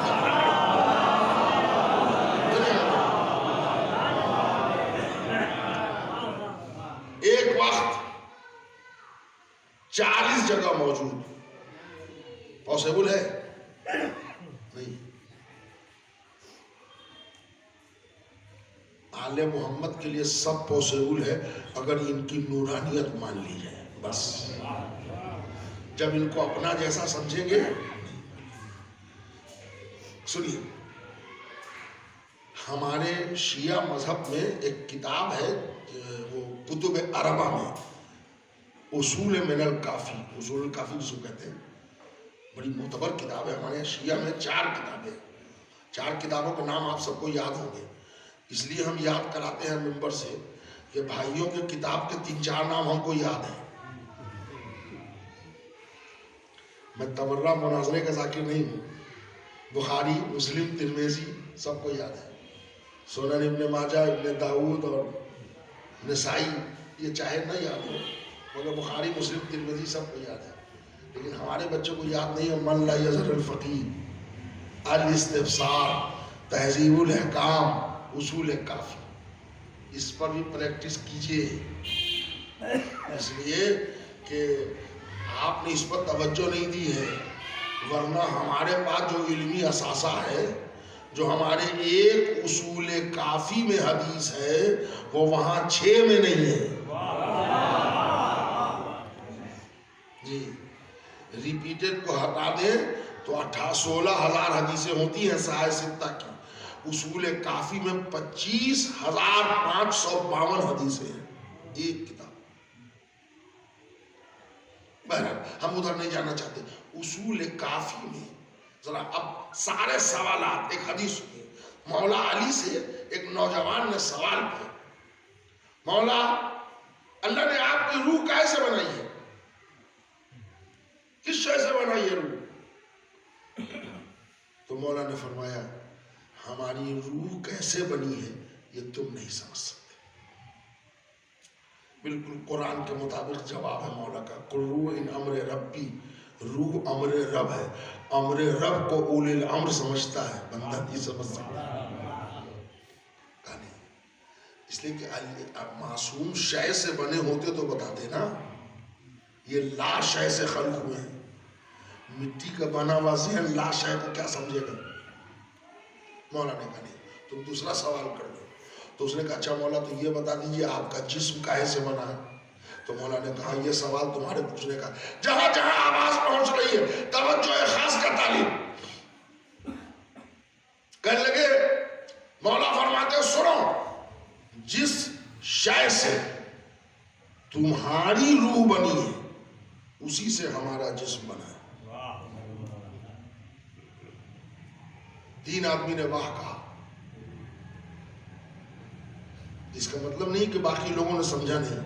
ایک وقت 40 جگہ موجود، پاسبل ہے؟ نہیں۔ آل محمد کے لیے سب پاسبل ہے اگر ان کی نورانیت مان لی جائے، بس۔ جب ان کو اپنا جیسا سمجھیں گے، سنیے، ہمارے شیعہ مذہب میں ایک کتاب ہے، وہ کتب عربہ میں اصول من الکافی، اصول الکافی جس کو کہتے ہیں، بڑی معتبر کتاب ہے۔ ہمارے شیعہ میں 4 کتابیں، 4 کتابوں کے نام آپ سب کو یاد ہوں گے، اس لیے ہم یاد کراتے ہیں ممبر سے کہ بھائیوں کے کتاب کے 3-4 نام ہم کو یاد ہیں۔ میں تبرہ مناظرے کا ذاکر نہیں ہوں، بخاری، مسلم، ترمذی سب کو یاد ہے، سنن ابن ماجہ، ابن داؤد اور نسائی، یہ چاہے نہ یاد ہو مگر بخاری، مسلم، ترمذی سب کو یاد ہے۔ لیکن ہمارے بچوں کو یاد نہیں ہے من لا یظہر الفقیہ، الاستفسار، تہذیب الاحکام، اصول کافی، اس پر بھی پریکٹس کیجئے، اس لیے کہ آپ نے اس پر توجہ نہیں دی ہے، ورنہ ہمارے پاس جو علمی اثاثہ ہے، جو ہمارے ایک اصول کافی میں حدیث ہے، وہ وہاں 6 میں نہیں ہے۔ جی، ریپیٹڈ کو ہٹا دیں تو 16,000 حدیثیں ہوتی ہیں صحاح 6 کی، اصول کافی میں 25,552 حدیثیں ہیں، ایک کتاب۔ بہرحال ہم ادھر نہیں جانا چاہتے، اصول کافی میں ذرا اب سارے سوالات، ایک حدیث سنیے، مولا علی سے ایک نوجوان نے سوال کیا، مولا اللہ نے آپ کی روح کیسے بنائی ہے، کس شے سے بنائی ہے روح؟ تو مولا نے فرمایا ہماری روح کیسے بنی ہے یہ تم نہیں سمجھ سکتے۔ بالکل قرآن کے مطابق جواب ہے مولا کا، قل روح ان امر ربی، روح امر رب ہے، امر رب کو اولی الامر سمجھتا ہے، بندہ نہیں سمجھ سکتا۔ کہانی اس لیے کہ معصوم شے سے بنے ہوتے تو بتاتے نا، یہ لا شے سے خلق ہوئے ہیں، مٹی کا بنا ہوا ذہن لا شے کو کیا سمجھے گا؟ مولا نے کہا نہیں، تم دوسرا سوال کر لو۔ تو اس نے کہا اچھا مولا تو یہ بتا دیجئے آپ کا جسم کاہے سے بنا ہے؟ تو مولا نے کہا یہ سوال تمہارے پوچھنے کا، جہاں جہاں آواز پہنچ رہی ہے توجہ خاص کا تعلیم۔ کہنے لگے مولا فرماتے سنو، جس شے سے تمہاری روح بنی ہے اسی سے ہمارا جسم بنا ہے۔ 3 آدمی نے واہ کہا۔ اس کا مطلب نہیں کہ باقی لوگوں نے سمجھا نہیں،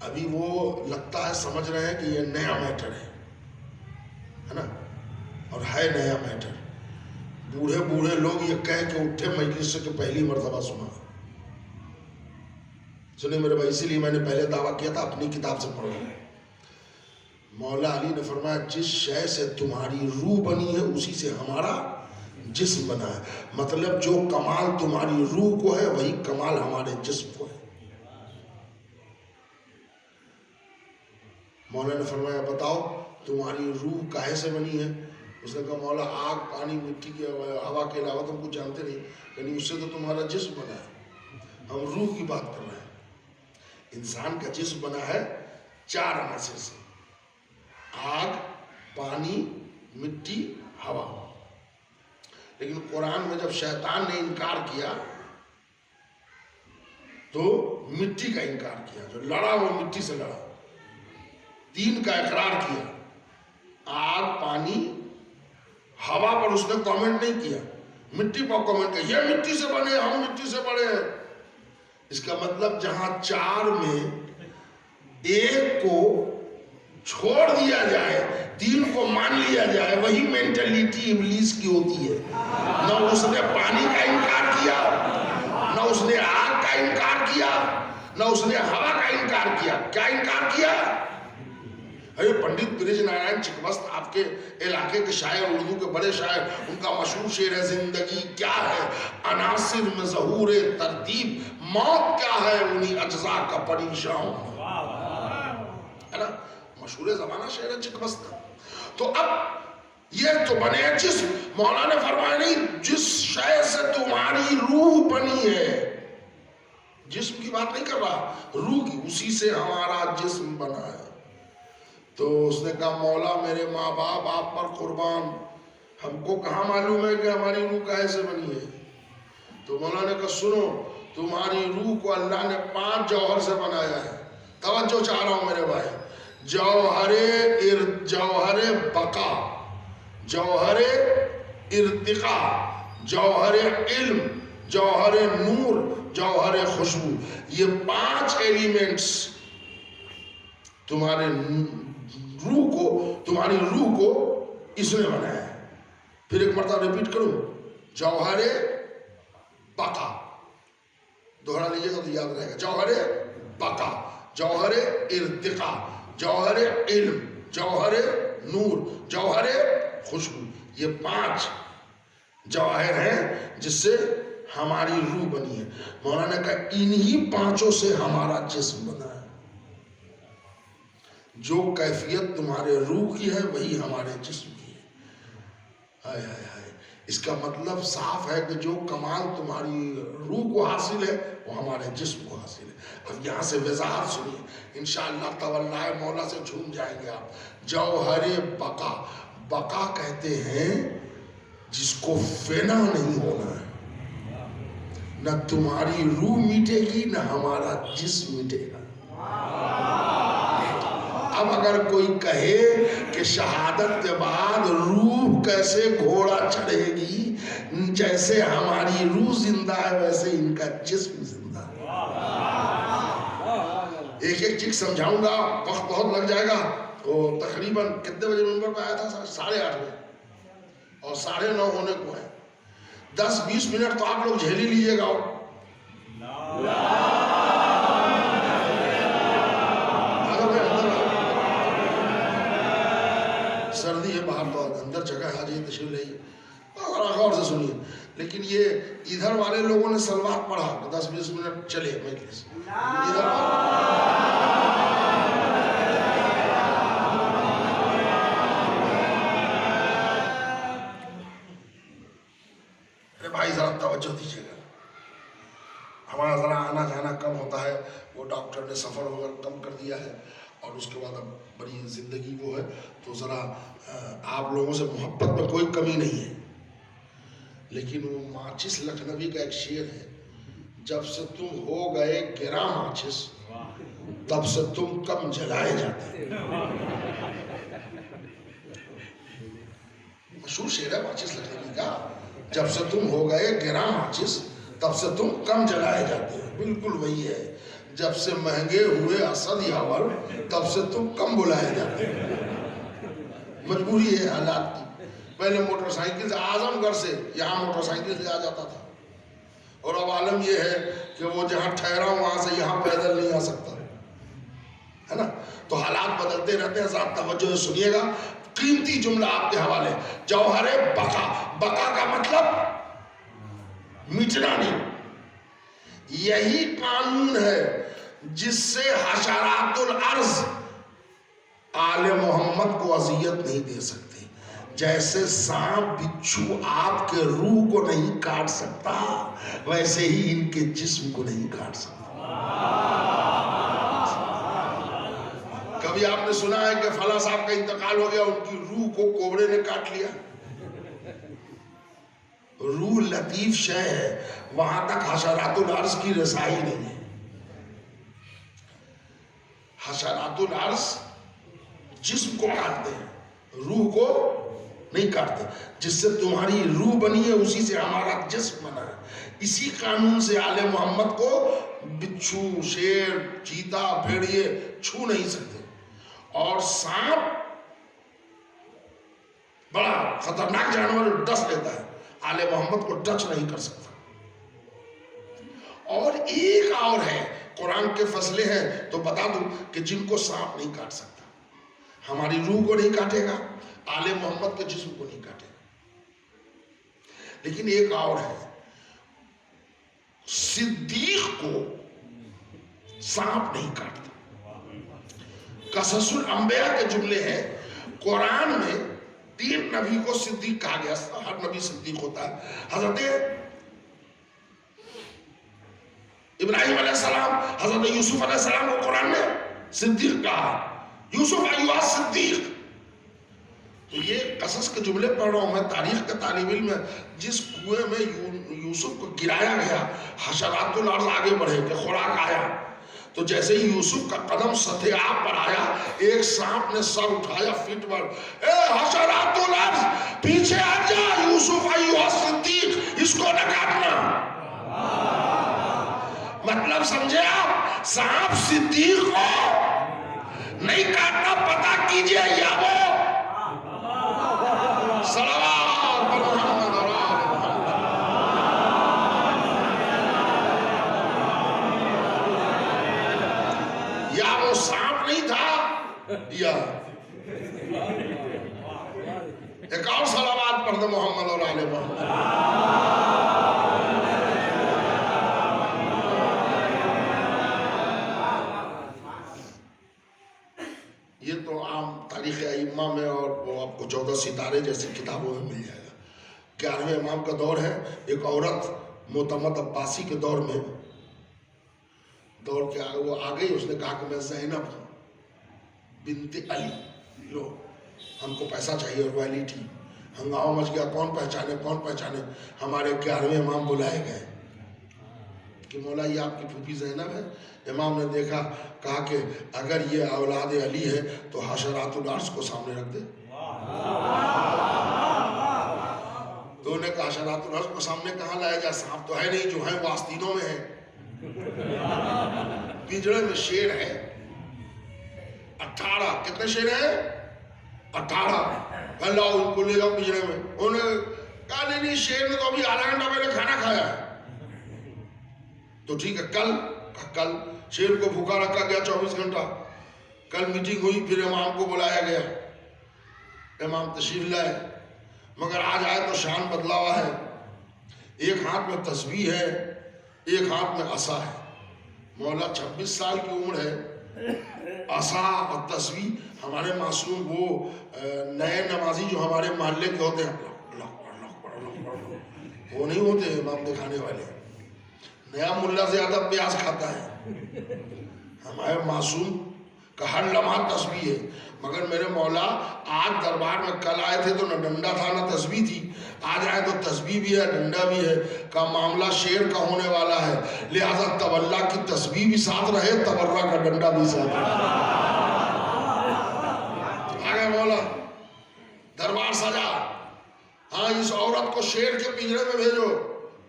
ابھی وہ لگتا ہے سمجھ رہے ہیں کہ یہ نیا میٹر ہے نا، اور ہے نیا میٹر۔ بوڑھے بوڑھے لوگ یہ کہہ کے اٹھے مجلس سے کہ پہلی مرتبہ سنا۔ سنیں میرے بھائی، اسی لیے میں نے پہلے دعویٰ کیا تھا اپنی کتاب سے پڑھو۔ مولا علی نے فرمایا جس شے سے تمہاری روح بنی ہے اسی سے ہمارا جسم بنا ہے، مطلب جو کمال تمہاری روح کو ہے وہی کمال ہمارے جسم کو ہے۔ مولا نے فرمایا بتاؤ تمہاری روح کاہے سے بنی ہے؟ اس نے کہا مولا آگ، پانی، مٹی کے ہوا کے علاوہ تم کچھ جانتے نہیں، یعنی اس سے تو تمہارا جسم بنا ہے، ہم روح کی بات کر رہے ہیں۔ انسان کا جسم بنا ہے 4 عناصر سے، آگ، پانی، مٹی، ہوا۔ لیکن قرآن میں جب شیطان نے انکار کیا تو مٹی کا انکار کیا، جو لڑا وہ مٹی سے لڑا، 3 کا اقرار کیا، آگ، پانی، ہوا پر اس نے کامنٹ نہیں کیا، مٹی پر کامنٹ کیا، یہ مٹی سے بنے، ہم مٹی سے بڑے ہیں۔ اس کا مطلب جہاں 4 میں 1 کو چھوڑ دیا جائے، دین کو مان لیا جائے، وہی مینٹلیٹی ابلیس کی ہوتی ہے۔ نہ اس نے پانی کا انکار کیا، نہ اس نے آگ کا انکار کیا، نہ اس نے ہوا کا انکار کیا۔ کیا انکار کیا؟ ارے پنڈت برج نارائن چکبست آپ کے علاقے کے شاعر، اردو کے بڑے شاعر، ان کا مشہور شعر ہے زندگی کیا ہے عناصر میں ظہور ترتیب، موت کیا ہے انہی اجزاء کا پریشان، ہے نا؟ مشہور زمانہ شعر ہے چکبست کا۔ تو اب یہ تو بنے جسم، مولانا نے فرمایا نہیں، جس شے سے تمہاری روح بنی ہے، جسم کی بات نہیں کر رہا، روح کی، اسی سے ہمارا جسم بنا ہے۔ تو اس نے کہا مولا میرے ماں باپ آپ پر قربان، ہم کو کہاں معلوم ہے کہ ہماری روح کیسے بنی ہے؟ تو مولا نے کہا سنو، تمہاری روح کو اللہ نے 5 جوہر سے بنایا ہے۔ توجہ چاہ رہا ہوں میرے بھائی، جوہر بقا، جوہر ارتقا، جوہر علم، جوہر نور، جوہر خوشبو، یہ 5 ایلیمنٹس تمہاری روح کو اس نے بنایا ہے۔ پھر ایک مرتبہ ریپیٹ کروں، جوہر بقا، دوہرا لیجیے گا تو یاد رہے گا، جوہر بقا، جوہر ارتقا، جوہر علم، جوہر نور، جوہر خوشبو، یہ 5 جواہر ہیں جس سے ہماری روح بنی ہے۔ مولانا نے کہا انہی 5 سے ہمارا جسم بنا ہے۔ جو کیفیت تمہارے روح کی ہے وہی ہمارے جسم کی ہے۔ ہائے ہائے ہائے، اس کا مطلب صاف ہے کہ جو کمال تمہاری روح کو حاصل ہے وہ ہمارے جسم کو حاصل ہے۔ اب یہاں سے وضاحت سنیے، انشاءاللہ تولیہ مولا سے جھوم جائیں گے آپ۔ جوہر بقا، بقا کہتے ہیں جس کو فنا نہیں ہونا ہے، نہ تمہاری روح مٹے گی نہ ہمارا جسم مٹے گا۔ اب اگر کوئی کہے کہ شہادت کے بعد روح کیسے گھوڑا چڑھے گی، جیسے ہماری روح زندہ ہے ویسے ان کا جسم زندہ ہے۔ ایک ایک چیز سمجھاؤں گا، وقت بہت لگ جائے گا۔ تو تقریباً کتنے بجے منبر پہ آیا تھا؟ 8:30 بجے، اور 9:30 ہونے کو ہے۔ 10-20 منٹ تو آپ لوگ جھیل ہی لیجیے گا۔ سردی ہے باہر، تو اندر جگہ ہے، آجائیے تشریف لائیے، غور سے سنیے۔ لیکن یہ ادھر والے لوگوں نے سلوات پڑھا، 10-20 منٹ چلے مجلس ادھر بھائی ذرا توجہ دیجیے گا۔ ہمارا ذرا آنا جانا کم ہوتا ہے، وہ ڈاکٹر نے سفر وغیرہ کم کر دیا ہے، اور اس کے بعد اب بڑی زندگی وہ ہے، تو ذرا آپ لوگوں سے محبت میں کوئی کمی نہیں ہے۔ لیکن وہ ماچس لکھنوی کا ایک شعر ہے، جب سے تم ہو گئے گراں ماچس تب سے تم کم جلائے جاتے۔ مشہور شعر ہے ماچس لکھنوی کا، جب سے تم ہو گئے گراں ماچس تب سے تم کم جلائے جاتے ہیں۔ بالکل وہی ہے، جب سے مہنگے ہوئے اسد یاور تب سے تم کم بلائے جاتے ہیں۔ مجبوری ہے حالات کی۔ پہلے موٹر سائیکل سے اعظم گڑھ سے یہاں موٹر سائیکل سے آ جاتا تھا، اور اب عالم یہ ہے کہ وہ جہاں ٹھہرا وہاں سے یہاں پیدل نہیں آ سکتا، ہے نا؟ تو حالات بدلتے رہتے ہیں، ذرا توجہ سے سنیے گا۔ قیمتی جملہ آپ کے حوالے، جوہر بقا، بقا کا مطلب مٹنا نہیں۔ یہی قانون ہے جس سے حشرات الارض آل محمد کو اذیت نہیں دے سکتے۔ جیسے سانپ بچھو آپ کے روح کو نہیں کاٹ سکتا، ویسے ہی ان کے جسم کو نہیں کاٹ سکتا۔ کبھی آپ نے سنا ہے کہ فلاں صاحب کا انتقال ہو گیا، ان کی روح کو کوبرے نے کاٹ لیا؟ روح لطیف شے ہے، وہاں تک حشرات الارض کی رسائی نہیں ہے۔ حشرات الارض جسم کو کاٹتے ہیں، روح کو نہیں کاٹتے۔ جس سے تمہاری روح بنی ہے اسی سے ہمارا جسم بنا ہے۔ اسی قانون سے آل محمد کو بچھو، شیر، چیتا، بھیڑیے چھو نہیں سکتے۔ اور سانپ بڑا خطرناک جانور ڈس لیتا ہے، آل محمد کو ٹچ نہیں کر سکتا۔ اور ایک اور ہے، قرآن کے فضلے ہیں تو بتا دوں کہ جن کو سانپ نہیں کاٹ سکتا، ہماری روح کو نہیں کاٹے گا، آل محمد کے جسم کو نہیں کاٹے گا۔ لیکن ایک اور ہے، صدیق کو سانپ نہیں کاٹتا۔ قصص الانبیاء کے جملے ہیں، قرآن میں 3 نبی کو صدیق کہا گیا، ہر نبی صدیق ہوتا ہے۔ حضرت ابراہیم علیہ السلام، حضرت یوسف علیہ السلام کو قرآن نے صدیق کہا، یوسف ایوہ صدیق۔ تو یہ قصص کے جملے پڑھ رہا ہوں میں، تاریخ کا طالب علم ہے۔ جس کنویں میں یوسف کو گرایا گیا، حشرات الارض آگے بڑھے کہ خوراک آیا، تو جیسے ہی یوسف کا قدم سطح آب پر آیا، ایک سانپ نے سر اٹھایا فٹ پر، اے حشرات الارض پیچھے آ جا، یوسف ایوہ صدیق، اس کو نہ کاٹنا۔ مطلب سمجھے آپ، سانپ صدیق کو نہیں کاٹنا، پتہ کیجئے یا وہ صلوات پر محمد اور آل محمد۔ یا وہ سانپ نہیں تھا، یا ایک اور صلوات پر محمد اور آل محمد۔ یہ تو عام تاریخ ائمہ میں، اور وہ آپ کو 14 ستارے جیسی کتابوں میں مل جائے گا۔ 11ویں امام کا دور ہے، ایک عورت معتمد عباسی کے دور میں دوڑ کے وہ آ گئی، اس نے کہا کہ میں زینب ہوں بنت علی، لو ہم کو پیسہ چاہیے، رویلٹی۔ ہنگامہ مچ گیا، کون پہچانے کون پہچانے۔ ہمارے 11ویں امام بلائے گئے کہ مولا یہ آپ کی پھوپھی زینب ہے۔ امام نے دیکھا، کہا کہ اگر یہ اولاد علی ہے تو حشرات الارض کو سامنے رکھ دے۔ تو انہوں نے کہا حشرات الارض کو سامنے کہاں لایا جا، سانپ تو ہے نہیں، جو ہیں وہ آستینوں میں ہیں۔ پنجرے میں شیر ہے 18، کتنے شیر ہیں؟ 18۔ اللہ ان کو لے جاؤ پنجرے میں۔ انہوں نے کہا نہیں، شیر نے تو ابھی آدھا گھنٹہ پہلے کھانا کھایا ہے۔ تو ٹھیک ہے، کل شیر کو بھوکا رکھا گیا 24 گھنٹہ۔ کل میٹنگ ہوئی، پھر امام کو بلایا گیا، امام تشریف لائے، مگر آج آئے تو شان بدلا ہوا ہے۔ ایک ہاتھ میں تسبیح ہے، ایک ہاتھ میں عصا ہے۔ مولا 26 سال کی عمر ہے، عصا اور تسبیح۔ ہمارے معصوم وہ نئے نمازی جو ہمارے محلے کے ہوتے ہیں، وہ نہیں ہوتے امام دکھانے والے۔ نیا ملا زیادہ پیاز کھاتا ہے، ہمارے معصوم کا ہر لمحہ تسبیح ہے۔ مگر میرے مولا آج دربار میں، کل آئے تھے تو نہ ڈنڈا تھا نہ تسبیح تھی، آج آئے تو تسبیح بھی ہے ڈنڈا بھی ہے۔ کا معاملہ شیر کا ہونے والا ہے، لہذا تولا کی تسبیح بھی ساتھ رہے، تبرہ کا ڈنڈا بھی ساتھ رہے۔ آگے مولا دربار سجا، ہاں اس عورت کو شیر کے پنجرے میں بھیجو۔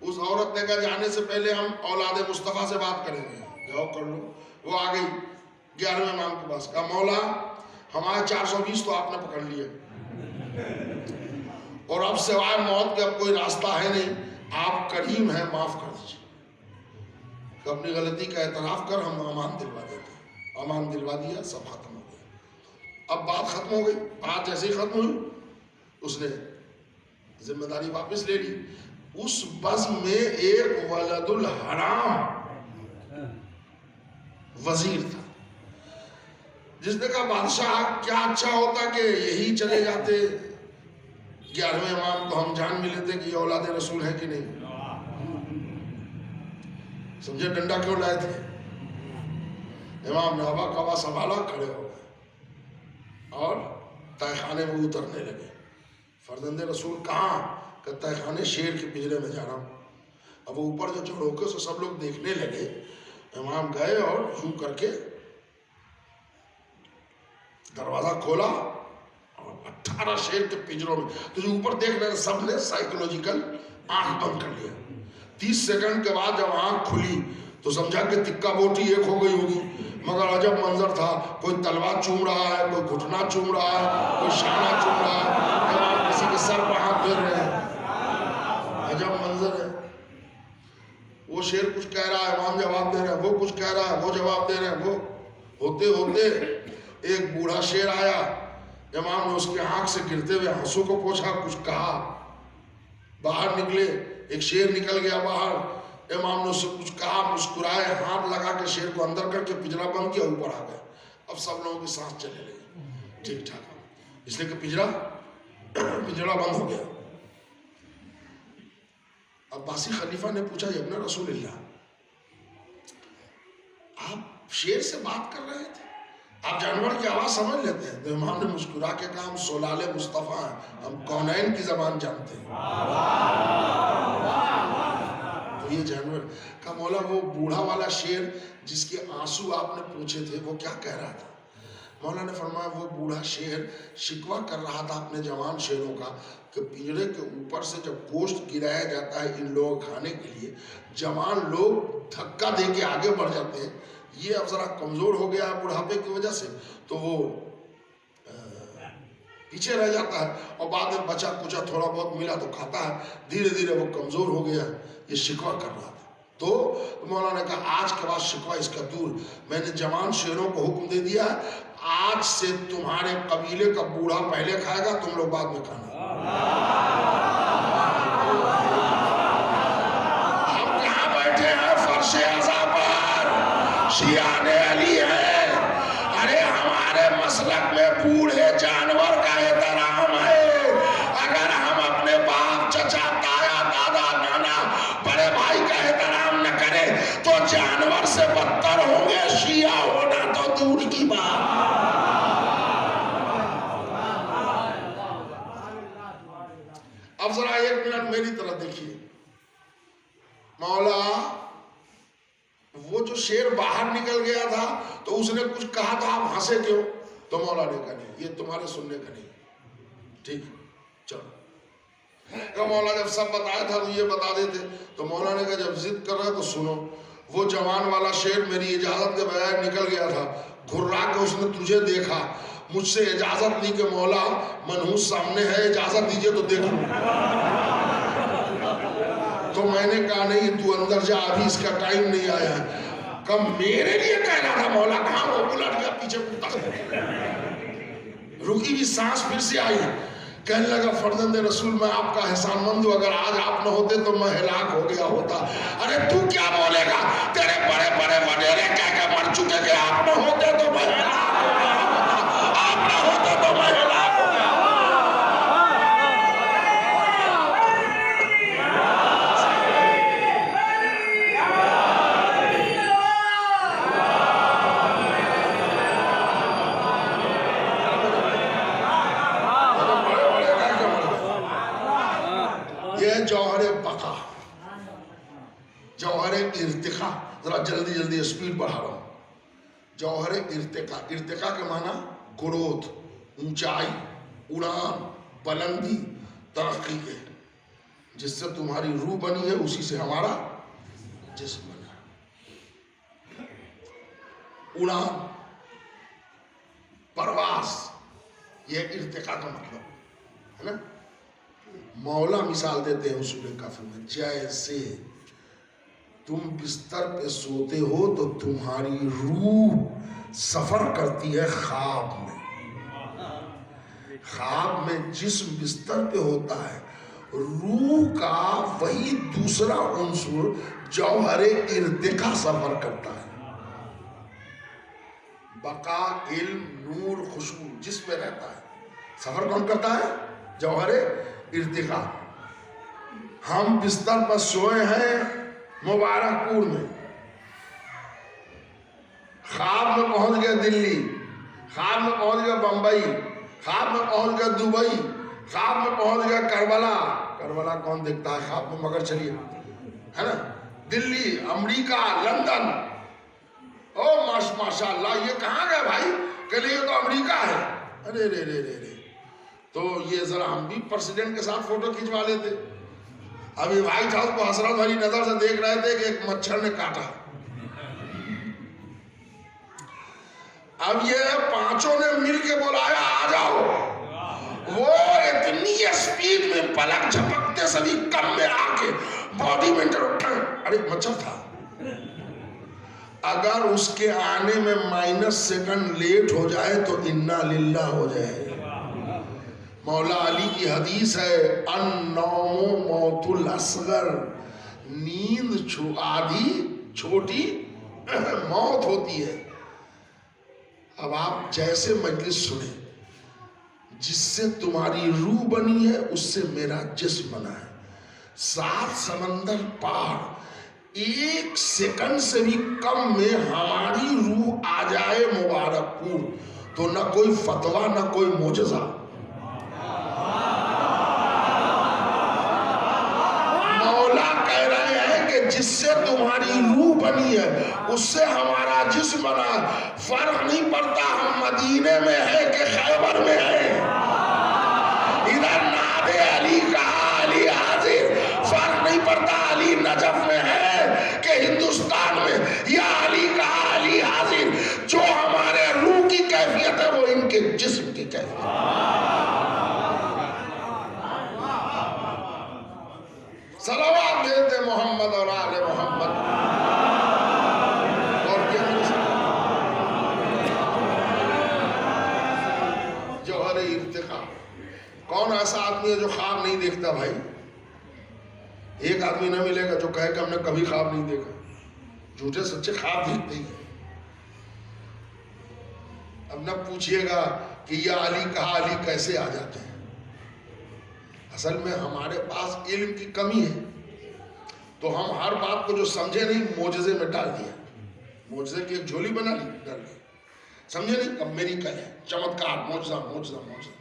اس عورت نے کہا جانے سے پہلے ہم اولاد مصطفیٰ سے بات کریں گے، جاؤ کر لو۔ وہ آ گئی 11ویں امام کے پاس، کہا مولا ہمارے 420 تو آپ نے پکڑ لیے، اور اب سوائے موت کے اب کوئی راستہ ہے نہیں، آپ کریم ہیں، معاف کر دیجیے۔ کہ اپنی غلطی کا اعتراف کر، ہم امان دلوا دیتے ہیں۔ امان دلوا دیا، سب ختم ہو گیا۔ اب بات ختم ہو گئی، بات جیسے ہی ختم ہوئی، اس نے ذمہ داری واپس لے لی۔ اس بزم میں ایک ولد الحرام وزیر تھا، جس نے کہا بادشاہ کیا اچھا ہوتا کہ یہی چلے جاتے، 11ویں امام تو ہم جان بھی لیتے کہ یہ اولاد رسول ہے کہ نہیں۔ سمجھے ڈنڈا کیوں لائے تھے؟ امام نے ابا کبا سنبھالا، کھڑے ہو گئے اور تہہ خانے میں اترنے لگے۔ فرزند رسول کہاں؟ کہ تہہ خانے شیر کے پنجرے میں جا رہا ہوں۔ اب وہ اوپر جو چڑھوکے سے سب لوگ دیکھنے لگے، امام گئے اور یوں کر کے دروازہ کھولا اور 18 شیر کے پنجروں میں، تو جو اوپر دیکھ رہے سب نے سائیکولوجیکل آنکھ بند کر لیا۔ 30 سیکنڈ کے بعد جب آنکھ کھلی تو سمجھا کہ تکہ بوٹی ایک ہو گئی ہوگی، مگر عجب منظر تھا، کوئی تلوار چوم رہا ہے، کوئی گھٹنا چوم رہا ہے، کوئی شانہ چوم رہا ہے، امام کسی کے سر پہ ہاتھ پھیر رہے ہیں، عجب منظر ہے۔ وہ شیر کچھ کہہ رہا ہے، امام جواب دے رہے ہیں، وہ کچھ کہہ رہا ہے، وہ جواب دے رہے ہیں، وہ ہوتے ہوتے ایک بوڑھا شیر آیا، امام نے اس کے آنکھ سے گرتے ہوئے آنسو کو پوچھا، کچھ کہا، باہر نکلے، ایک شیر نکل گیا باہر، امام نے اس سے کچھ کہا، مسکرائے، ہاتھ لگا کے شیر کو اندر کر کے پنجرا بند کیا، اوپر آ گئے۔ اب سب لوگوں کی سانس چلنے لگی ٹھیک ٹھاک، اس لیے کہ پنجرا بند ہو گیا۔ عباسی خلیفہ نے پوچھا، ابن رسول اللہ، آپ شیر سے بات کر رہے تھے، آپ جانور کی آواز سمجھ لیتے ہیں؟ تو امام نے مسکرا کے کہا، ہم سلال مصطفیٰ ہیں، ہم کونین کی زبان جانتے ہیں۔ تو یہ جانور کا مولا، وہ بوڑھا والا شیر جس کے آنسو آپ نے پوچھے تھے، وہ کیا کہہ رہا تھا؟ مولا نے فرمایا، وہ بوڑھا شیر شکوہ کر رہا تھا اپنے جوان شیروں کا کہ پنجرے کے اوپر سے جب گوشت گرایا جاتا ہے ان لوگوں کھانے کے لیے، جوان لوگ دھکا دے کے آگے بڑھ جاتے ہیں، یہ اب ذرا کمزور ہو گیا ہے بڑھاپے کی وجہ سے، تو وہ پیچھے رہ جاتا ہے، اور بعد میں بچا کچا تھوڑا بہت ملا تو کھاتا ہے، دھیرے دھیرے وہ کمزور ہو گیا، یہ شکوہ کر رہا تھا۔ تو مولانا نے کہا، آج کے بعد شکوہ اس کا دور، میں نے جوان شیروں کو حکم دے دیا ہے، آج سے تمہارے قبیلے کا بوڑھا پہلے کھائے گا، تم لوگ بعد میں کھانا۔ ہم کہاں بیٹھے ہیں؟ فرش عزا پر شیعان علی ہے، ارے ہمارے مسلک میں بوڑھے جانور کا احترام ہے، اگر ہم اپنے باپ، چچا، تایا، دادا، نانا، بڑے بھائی کا احترام نہ کریں تو جانور سے بدتر ہوں گے، شیعہ ہونا تو دور کی بات۔ اب ذرا ایک منٹ میری طرف دیکھیے، مولا وہ جو شیر باہر نکل گیا تھا تو اس نے کچھ کہا تھا، آپ ہنسے کیوں؟ تو مولا نے کہا، نہیں یہ تمہارے سننے کا نہیں، ٹھیک چلو۔ کہ مولا جب سب بتایا تھا تو یہ بتا دیتے، تو مولا نے کہا جب ضد کر رہا تو سنو، وہ جوان والا شیر میری اجازت کے بغیر نکل گیا تھا، گھرا کے اس نے تجھے دیکھا، مجھ سے اجازت لی کہ مولا منحوس سامنے ہے، اجازت دیجئے تو دیکھ لوں۔ تو میں نے کہا نہیں، تو اندر جا، ابھی اس کا ٹائم نہیں آیا ہے۔ کہ میرے لیے کہنا تھا مولا، کہاں وہ الٹ گیا پیچھے مڑتا، رکی بھی سانس پھر سے آئی، کہنے لگا فرزند رسول میں آپ کا احسان مند ہوں، اگر آج آپ نہ ہوتے تو میں ہلاک ہو گیا ہوتا۔ ارے تو کیا بولے گا، تیرے بڑے بڑے وڈیرے کہہ کے مر چکے کہ آپ نہ ہوتے تو میں ہلاک ہو گیا ہوتا، آپ نہ ہوتے تو میں ہلاک ہو گیا۔ جوہر بقا، جوہر ارتقا، ذرا جلدی جلدی اسپیڈ بڑھا رہا ہوں۔ جوہر ارتقا، ارتقا کے معنی گروتھ، اونچائی، اڑان، بلندی، ترقی کے، جس سے تمہاری روح بنی ہے اسی سے ہمارا جسم بنا۔ اڑان، پرواز، یہ ارتقا کا مطلب ہے نا۔ مولا مثال دیتے ہیں اصول کافی میں، جیسے تم بستر پہ سوتے ہو تو تمہاری روح سفر کرتی ہے خواب میں، خواب میں جسم بستر پہ ہوتا ہے، روح کا وہی دوسرا عنصر جوہر ارتقا سفر کرتا ہے۔ بقا، علم، نور، خوشبو جسم میں رہتا ہے، سفر کون کرتا ہے؟ جوہر ارتقا۔ ہم بستر پر سوئے ہیں مبارک پور میں، خواب میں پہنچ گئے دلی، خواب میں پہنچ گئے بمبئی، خواب میں پہنچ گئے دبئی، خواب میں پہنچ گئے کربلا۔ کربلا کون دیکھتا ہے خواب میں، مگر چلیے ہے نا، دلی، امریکہ، لندن۔ او ماشاء اللہ، یہ کہاں گئے بھائی؟ کہ نہیں یہ تو امریکہ ہے۔ ارے رے رے رے رے، تو یہ ذرا ہم بھی پریزیڈنٹ کے ساتھ فوٹو کھنچوا لیتے۔ ابھی وائٹ ہاؤس کو حسرت بھری نظر سے دیکھ رہے تھے کہ ایک مچھر نے کاٹا۔ اب یہ پانچوں نے مل کے بلایا آ جاؤ، وہ اتنی اسپیڈ میں پلک جھپکتے سبھی کم میں آ کے باڈی میں ارے مچھر تھا، اگر اس کے آنے میں مائنس سیکنڈ لیٹ ہو جائے تو انا للہ ہو جائے۔ مولا علی کی حدیث ہے النوم موت الاصغر، نیند آدھی چھوٹی موت ہوتی ہے۔ اب آپ جیسے مجلس سنیں، جس سے تمہاری روح بنی ہے اس سے میرا جسم بنا ہے، 7 سمندر پار 1 سیکنڈ سے بھی کم میں ہماری روح آ جائے مبارک پور تو نہ کوئی فتویٰ نہ کوئی معجزہ۔ مولا کہہ رہے ہیں کہ جس سے تمہاری روح بنی ہے اس سے ہمارا جسم بنا، فرق نہیں پڑتا ہم مدینے میں ہیں کہ خیبر میں ہیں، ادھر ناد علی کہا علی حاضر، فرق نہیں پڑتا علی نجف میں ہے کہ ہندوستان میں، یا علی کہا علی حاضر، جو ہمارے روح کی کیفیت ہے وہ ان کے جسم کی کیفیت ہے۔ صلوات دیتے محمد اور آل محمد۔ اور کیا جوہر ارتقا، کون ایسا آدمی ہے جو خواب نہیں دیکھتا بھائی؟ ایک آدمی نہ ملے گا جو کہے کہ ہم نے کبھی خواب نہیں دیکھا، جھوٹے سچے خواب دیکھتے ہی ہیں۔ اب نہ پوچھئے گا کہ یا علی کہا علی کیسے آ جاتے ہیں، اصل میں ہمارے پاس علم کی کمی ہے تو ہم ہر بات کو جو سمجھے نہیں معجزے میں ڈال دیا، معجزے کی ایک جھولی بنا لی ڈال دی، سمجھے نہیں اب میری کل ہے چمتکار معجزہ معجزہ معجزہ۔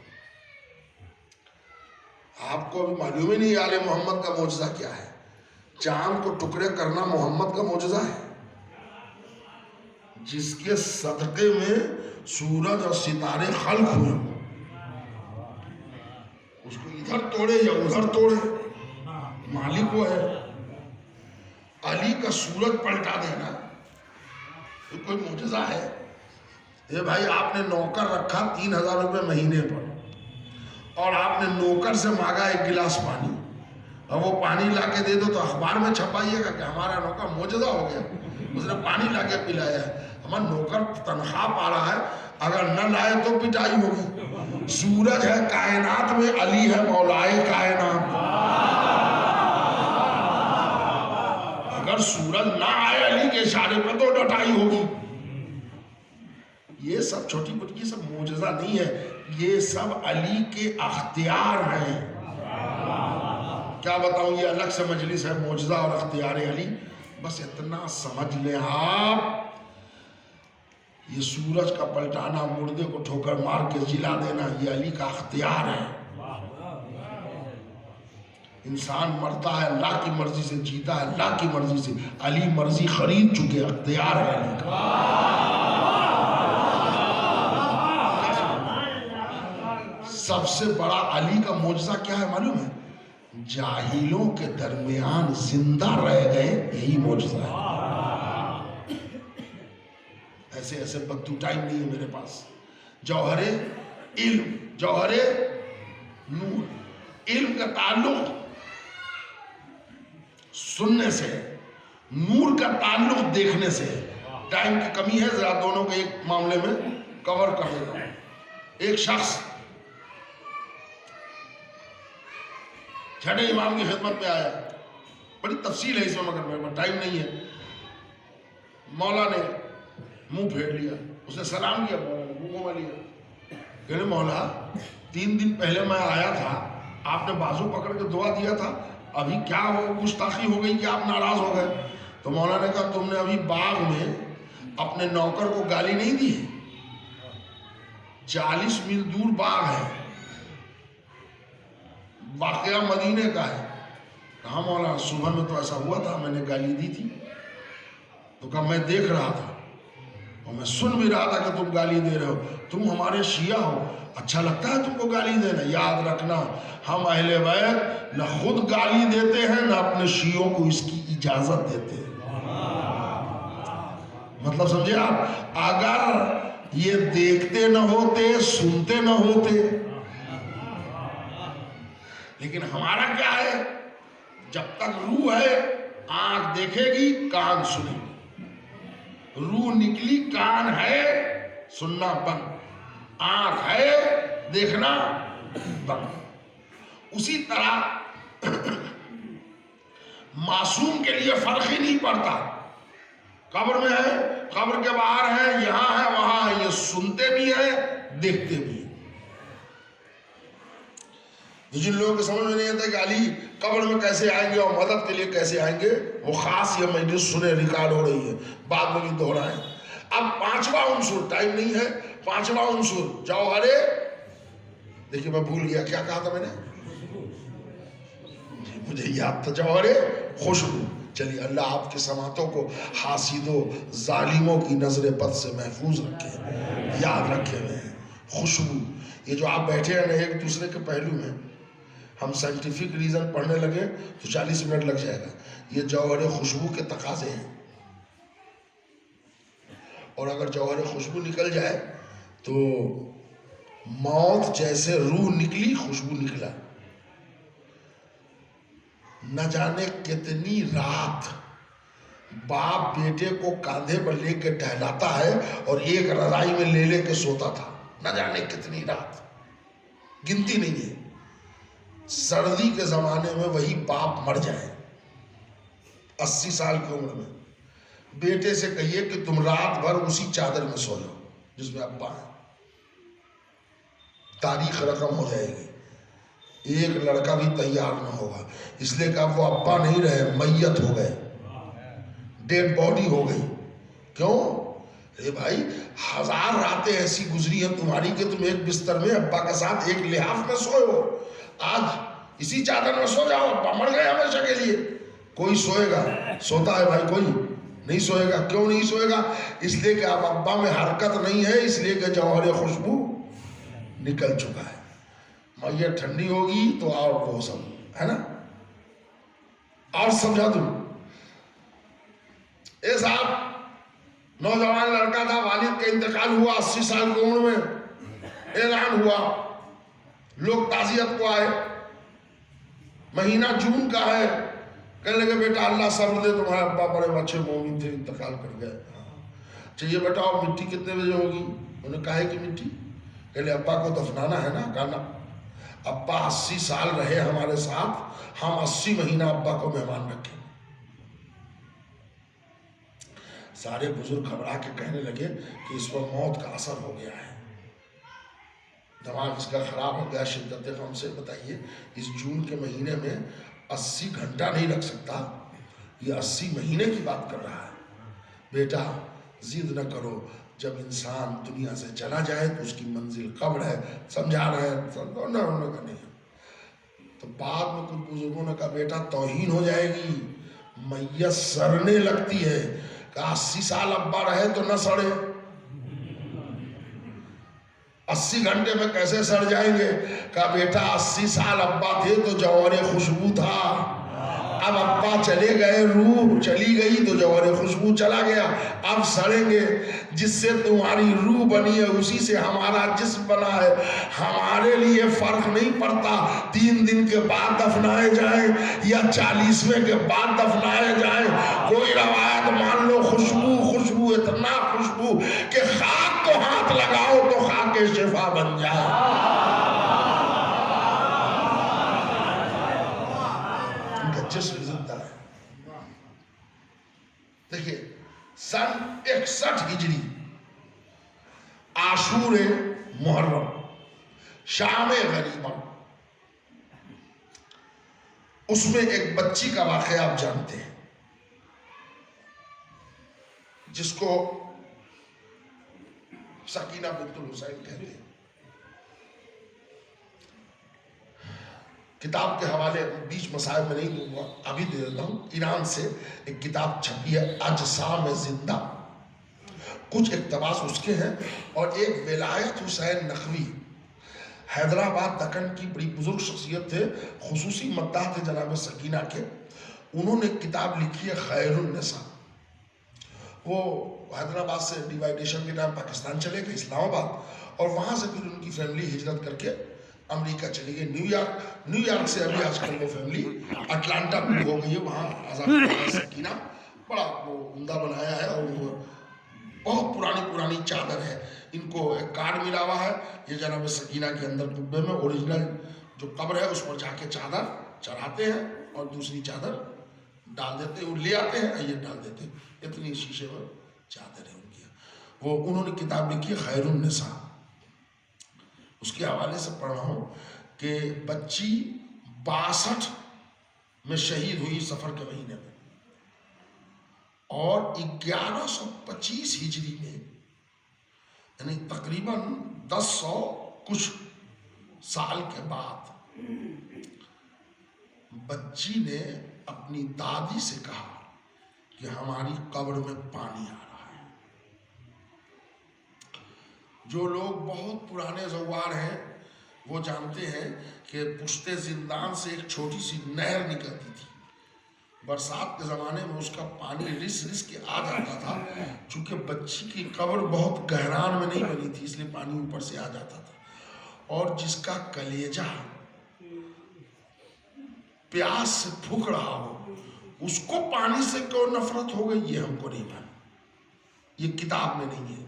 آپ کو ابھی معلوم ہی نہیں آل محمد کا معجزہ کیا ہے۔ چاند کو ٹکڑے کرنا محمد کا معجزہ ہے، جس کے صدقے میں سورج اور ستارے خلق ہوئے، اس کو ادھر توڑے یا ادھر توڑے مالک وہ ہے۔ علی کا سورج پلٹا دینا یہ کوئی معجزہ ہے؟ یہ بھائی آپ نے نوکر رکھا 3000 روپے مہینے پر اور آپ نے نوکر سے مانگا 1 گلاس پانی اور وہ پانی لا کے دے دو تو اخبار میں چھپائیے گا کہ ہمارا نوکر معجزہ ہو گیا، اس نے پانی لا کے پلایا ہے۔ ہمارا نوکر تنخواہ پا رہا ہے، اگر نہ لائے تو پٹائی ہوگی۔ سورج ہے کائنات میں، علی ہے مولائے کائنات۔ اگر سورج نہ آئے علی کے اشارے پہ تو ڈٹائی ہوگی۔ یہ سب چھوٹی بٹی، یہ سب معجزہ نہیں ہے، یہ سب علی کے اختیار ہیں۔ کیا بتاؤں، یہ الگ سے مجلس ہے، معجزہ اور اختیار علی۔ بس اتنا سمجھ لیں آپ، یہ سورج کا پلٹانا، مردے کو ٹھوکر مار کے جلا دینا، یہ علی کا اختیار ہے۔ انسان مرتا ہے اللہ کی مرضی سے، جیتا ہے اللہ کی مرضی سے، علی مرضی خرید چکے، اختیار ہے علی کا۔ سب سے بڑا علی کا معجزہ کیا ہے معلوم ہے؟ جاہلوں کے درمیان زندہ رہ گئے، یہی معجزہ ہے۔ ایسے ایسے بدو ٹائم نہیں ہے میرے پاس۔ جوہر علم، جوہر نور، علم کا تعلق سننے سے، نور کا تعلق دیکھنے سے۔ ٹائم کی کمی ہے، ذرا دونوں کے ایک معاملے میں کور کر دیتا ہوں۔ ایک شخص چھٹے امام کی خدمت میں آیا، بڑی تفصیل ہے اس میں مگر میرے پاس ٹائم نہیں ہے۔ مولا نے منہ پھیر لیا، اس نے سلام کیا، مولا نے منہ گھما لیا، کہنے مولا 3 دن پہلے میں آیا تھا، آپ نے بازو پکڑ کے دعا دیا تھا، ابھی کیا ہو گستاخی ہو گئی کہ آپ ناراض ہو گئے؟ تو مولا نے کہا تم نے ابھی باغ میں اپنے نوکر کو گالی نہیں دی ہے، 40 میل دور باغ ہے، واقعہ مدینے کا ہے۔ کہا مولا صبح میں تو ایسا ہوا تھا، میں نے گالی دی تھی۔ تو کہا میں دیکھ رہا تھا اور میں سن بھی رہا تھا کہ تم گالی دے رہے ہو، تم ہمارے شیعہ ہو، اچھا لگتا ہے تم کو گالی دینا؟ یاد رکھنا ہم اہل بیت نہ خود گالی دیتے ہیں نہ اپنے شیعوں کو اس کی اجازت دیتے ہیں۔ مطلب سمجھے آپ، اگر یہ دیکھتے نہ ہوتے، سنتے نہ ہوتے، لیکن ہمارا کیا ہے؟ جب تک روح ہے آنکھ دیکھے گی، کان سنے گی، روح نکلی کان ہے سننا بند، آنکھ ہے دیکھنا بند۔ اسی طرح معصوم کے لیے فرق ہی نہیں پڑتا، قبر میں ہے، قبر کے باہر ہے، یہاں ہے وہاں ہے، یہ سنتے بھی ہیں دیکھتے بھی ہیں۔ جن لوگوں کو سمجھ میں نہیں آتا کہ علی قبر میں کیسے آئیں گے اور مدد کے لیے کیسے آئیں گے، وہ خاص یہ مجلس سنے ریکارڈ ہو رہی ہے، بعد میں بھی دہرائیں۔ اب پانچواں عنصر، ٹائم نہیں ہے، پانچواں عنصر جوہر، دیکھیے میں بھول گیا کیا کہا تھا میں نے، مجھے یاد تھا، جوہر خوشبو۔ چلیے اللہ آپ کے سماعتوں کو حاسدوں ظالموں کی نظر بد سے محفوظ رکھے، یاد رکھے ہوئے ہیں خوشبو۔ یہ جو آپ بیٹھے ہیں نا ایک دوسرے کے پہلو میں، ہم سائنٹیفک ریزن پڑھنے لگے تو 40 منٹ لگ جائے گا، یہ جوہر خوشبو کے تقاضے ہیں، اور اگر جوہر خوشبو نکل جائے تو موت جیسے روح نکلی خوشبو نکلا۔ نہ جانے کتنی رات باپ بیٹے کو کاندھے پر لے کے ٹہلاتا ہے اور ایک رضائی میں لے کے سوتا تھا، نہ جانے کتنی رات، گنتی نہیں ہے۔ سردی کے زمانے میں وہی باپ مر جائے 80 سال کی عمر میں، بیٹے سے کہیے کہ تم رات بھر اسی چادر میں سو جاؤ جس میں ابا ہے، تاریخ رقم ہو جائے گی، ایک لڑکا بھی تیار نہ ہوگا، اس لیے کہ اب وہ ابا نہیں رہے، میت ہو گئے، ڈیڈ باڈی ہو گئی۔ کیوں؟ اے بھائی 1000 راتیں ایسی گزری ہیں تمہاری کہ تم ایک بستر میں ابا کے ساتھ ایک لحاف میں سوئے ہو، آج اسی چادر میں سو جاؤ، ابا مر گئے ہمیشہ کے لیے۔ کوئی سوئے گا؟ سوتا ہے بھائی کوئی نہیں سوئے گا۔ کیوں نہیں سوئے گا؟ اس لیے کہ اب ابا میں حرکت نہیں ہے، اس لیے کہ جوہر خوشبو نکل چکا ہے۔ میت ٹھنڈی ہوگی تو اور وہ سب ہے نا۔ اور سمجھا دوں، اے صاحب نوجوان لڑکا تھا، والد کا انتقال ہوا 80 سال کی عمر میں، اعلان ہوا، لوگ تعزیت کو آئے، مہینہ جون کا ہے، کہنے لگے بیٹا اللہ صبر دے، تمہارے ابا بڑے اچھے مومن تھے، انتقال کر گئے۔ چاہیے بیٹا اور مٹی کتنے بجے ہوگی؟ انہوں نے کہا ہے کہ مٹی، کہلے ابا کو دفنانا ہے نا، کہا نا ابا 80 سال رہے ہمارے ساتھ، ہم 80 مہینہ ابا کو مہمان رکھیں۔ سارے بزرگ گھبرا کے کہنے لگے کہ اس پر موت کا اثر ہو گیا ہے، دماغ اس کا خراب ہو گیا، شدت غم سے۔ بتائیے اس جون کے مہینے میں 80 گھنٹہ نہیں رکھ سکتا، یہ 80 مہینے کی بات کر رہا ہے۔ بیٹا ضد نہ کرو، جب انسان دنیا سے چلا جائے تو اس کی منزل قبر ہے، سمجھا رہے ہیں، انہوں کا نہیں۔ تو بعد میں کچھ بزرگوں نے کہا بیٹا توہین ہو جائے گی، میت سڑنے لگتی ہے، کہ 80 سال ابا رہے تو نہ سڑے، 80 گھنٹے میں کیسے سڑ جائیں گے؟ کہا بیٹا 80 سال ابا تھے تو جوہر خوشبو تھا، اب ابا چلے گئے، روح چلی گئی تو جوہر خوشبو چلا گیا، اب سڑیں گے۔ جس سے تمہاری روح بنی ہے اسی سے ہمارا جسم بنا ہے، ہمارے لیے فرق نہیں پڑتا 3 دن کے بعد دفنائے جائیں یا 40ویں کے بعد دفنائے جائیں۔ کوئی روایت مان لو خوشبو خوشبو اتنا خوشبو کہ خاک کو ہاتھ لگاؤ تو خاک شفا بن جائے۔ ان کا جسم زندہ ہے۔ دیکھیے سن 61 ہجری عاشور محرم، شام غریبہ، اس میں ایک بچی کا واقعہ آپ جانتے ہیں جس کو سکینہ بنت الحسین کہتے ہیں۔ کتاب کے حوالے بیچ مسائل میں نہیں دوں گا، ابھی دے دیتا ہوں۔ ایران سے ایک کتاب چھپی ہے اجسام زندہ، کچھ اقتباس اس کے ہیں، اور ایک ولایت حسین نقوی حیدرآباد دکن کی بڑی بزرگ شخصیت تھے، خصوصی مداح تھے جناب سکینہ کے، انہوں نے کتاب لکھی ہے خیر النساء۔ وہ حیدرآباد سے ڈیوائیڈیشن کے ٹائم پاکستان چلے گئے اسلام آباد، اور وہاں سے پھر ان کی فیملی ہجرت کر کے امریکہ چلی گئی، نیو یارک سے ابھی آج کل وہ فیملی اٹلانٹا موو ہو گئی ہے، وہاں آزاد سکینہ بڑا وہ عمدہ بنایا ہے، اور وہ بہت پرانی چادر ہے، ان کو ایک کارڈ ملا ہوا ہے، یہ جناب سکینہ کے اندر قبے میں اوریجنل جو قبر ہے اس پر جا کے چادر چڑھاتے ہیں اور دوسری چادر ڈال دیتے ہیں، وہ لے آتے ہیں یہ ڈال دیتے ہیں، اتنی شیشے پر چادر ہے ان کی۔ وہ انہوں نے کتاب لکھی خیر النساء، اس کے حوالے سے پڑھ رہا ہوں کہ بچی 62 میں شہید ہوئی سفر کے مہینے میں، اور 1125 ہجری میں، یعنی تقریباً 1000 کچھ سال کے بعد بچی نے اپنی دادی سے کہا کہ ہماری قبر میں پانی آ رہا ہے۔ جو لوگ بہت پرانے زوار ہیں وہ جانتے ہیں کہ پشت زندان سے ایک چھوٹی سی نہر نکلتی تھی، برسات کے زمانے میں اس کا پانی رس کے آ جاتا تھا، چونکہ بچی کی قبر بہت گہران میں نہیں بنی تھی اس لیے پانی اوپر سے آ جاتا تھا، اور جس کا کلیجہ پیاس سے پھک رہا ہو اس کو پانی سے کیوں نفرت ہو گئی یہ ہم کو نہیں معلوم، یہ کتاب میں نہیں ہے۔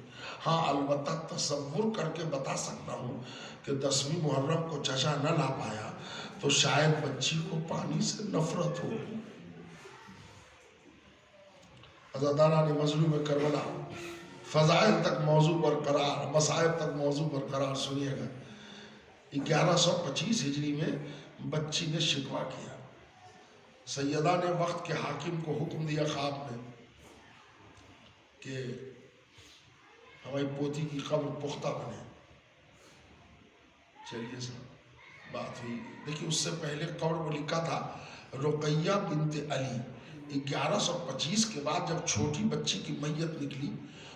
ہاں البتہ تصور کر کے بتا سکتا ہوں کہ 10ویں محرم کو چچا نہ لا پایا تو شاید بچی کو پانی سے نفرت ہو۔ عزاداران مظلوم کربلا، فضائل تک موضوع برقرار، مصائب تک موضوع برقرار، سنیے گا 1125 ہجری میں بچی نے شکوہ کیا، سیدہ نے وقت کے حاکم کو حکم دیا خواب میں کہ ہماری پوتی کی قبر پختہ بنے۔ چلیے صاحب بات ہوئی، دیکھیے اس سے پہلے قبر کو لکھا تھا رقیہ بنت علی۔ 1125 کے بعد جب چھوٹی بچی کی میت نکلی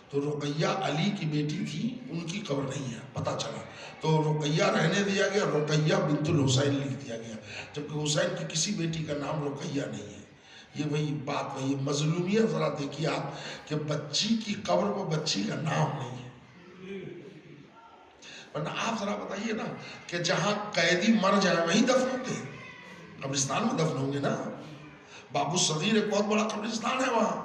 تو رقیہ علی کی بیٹی تھی، ان کی قبر نہیں ہے پتہ چلا، تو رقیہ رہنے دیا گیا، رقیہ بنت الحسین لکھ دیا گیا، جبکہ حسین کی کسی بیٹی کا نام رقیہ نہیں ہے۔ یہ وہی بات، وہی مظلومیت ذرا دیکھیے آپ کہ بچی کی قبر پر بچی کا نام نہیں ہے۔ ورنہ آپ ذرا بتائیے نا کہ جہاں قیدی مر جائے وہیں دفن ہوتے ہیں، قبرستان میں دفن ہوں گے نا۔ بابو صغیر ایک بہت بڑا قبرستان ہے وہاں،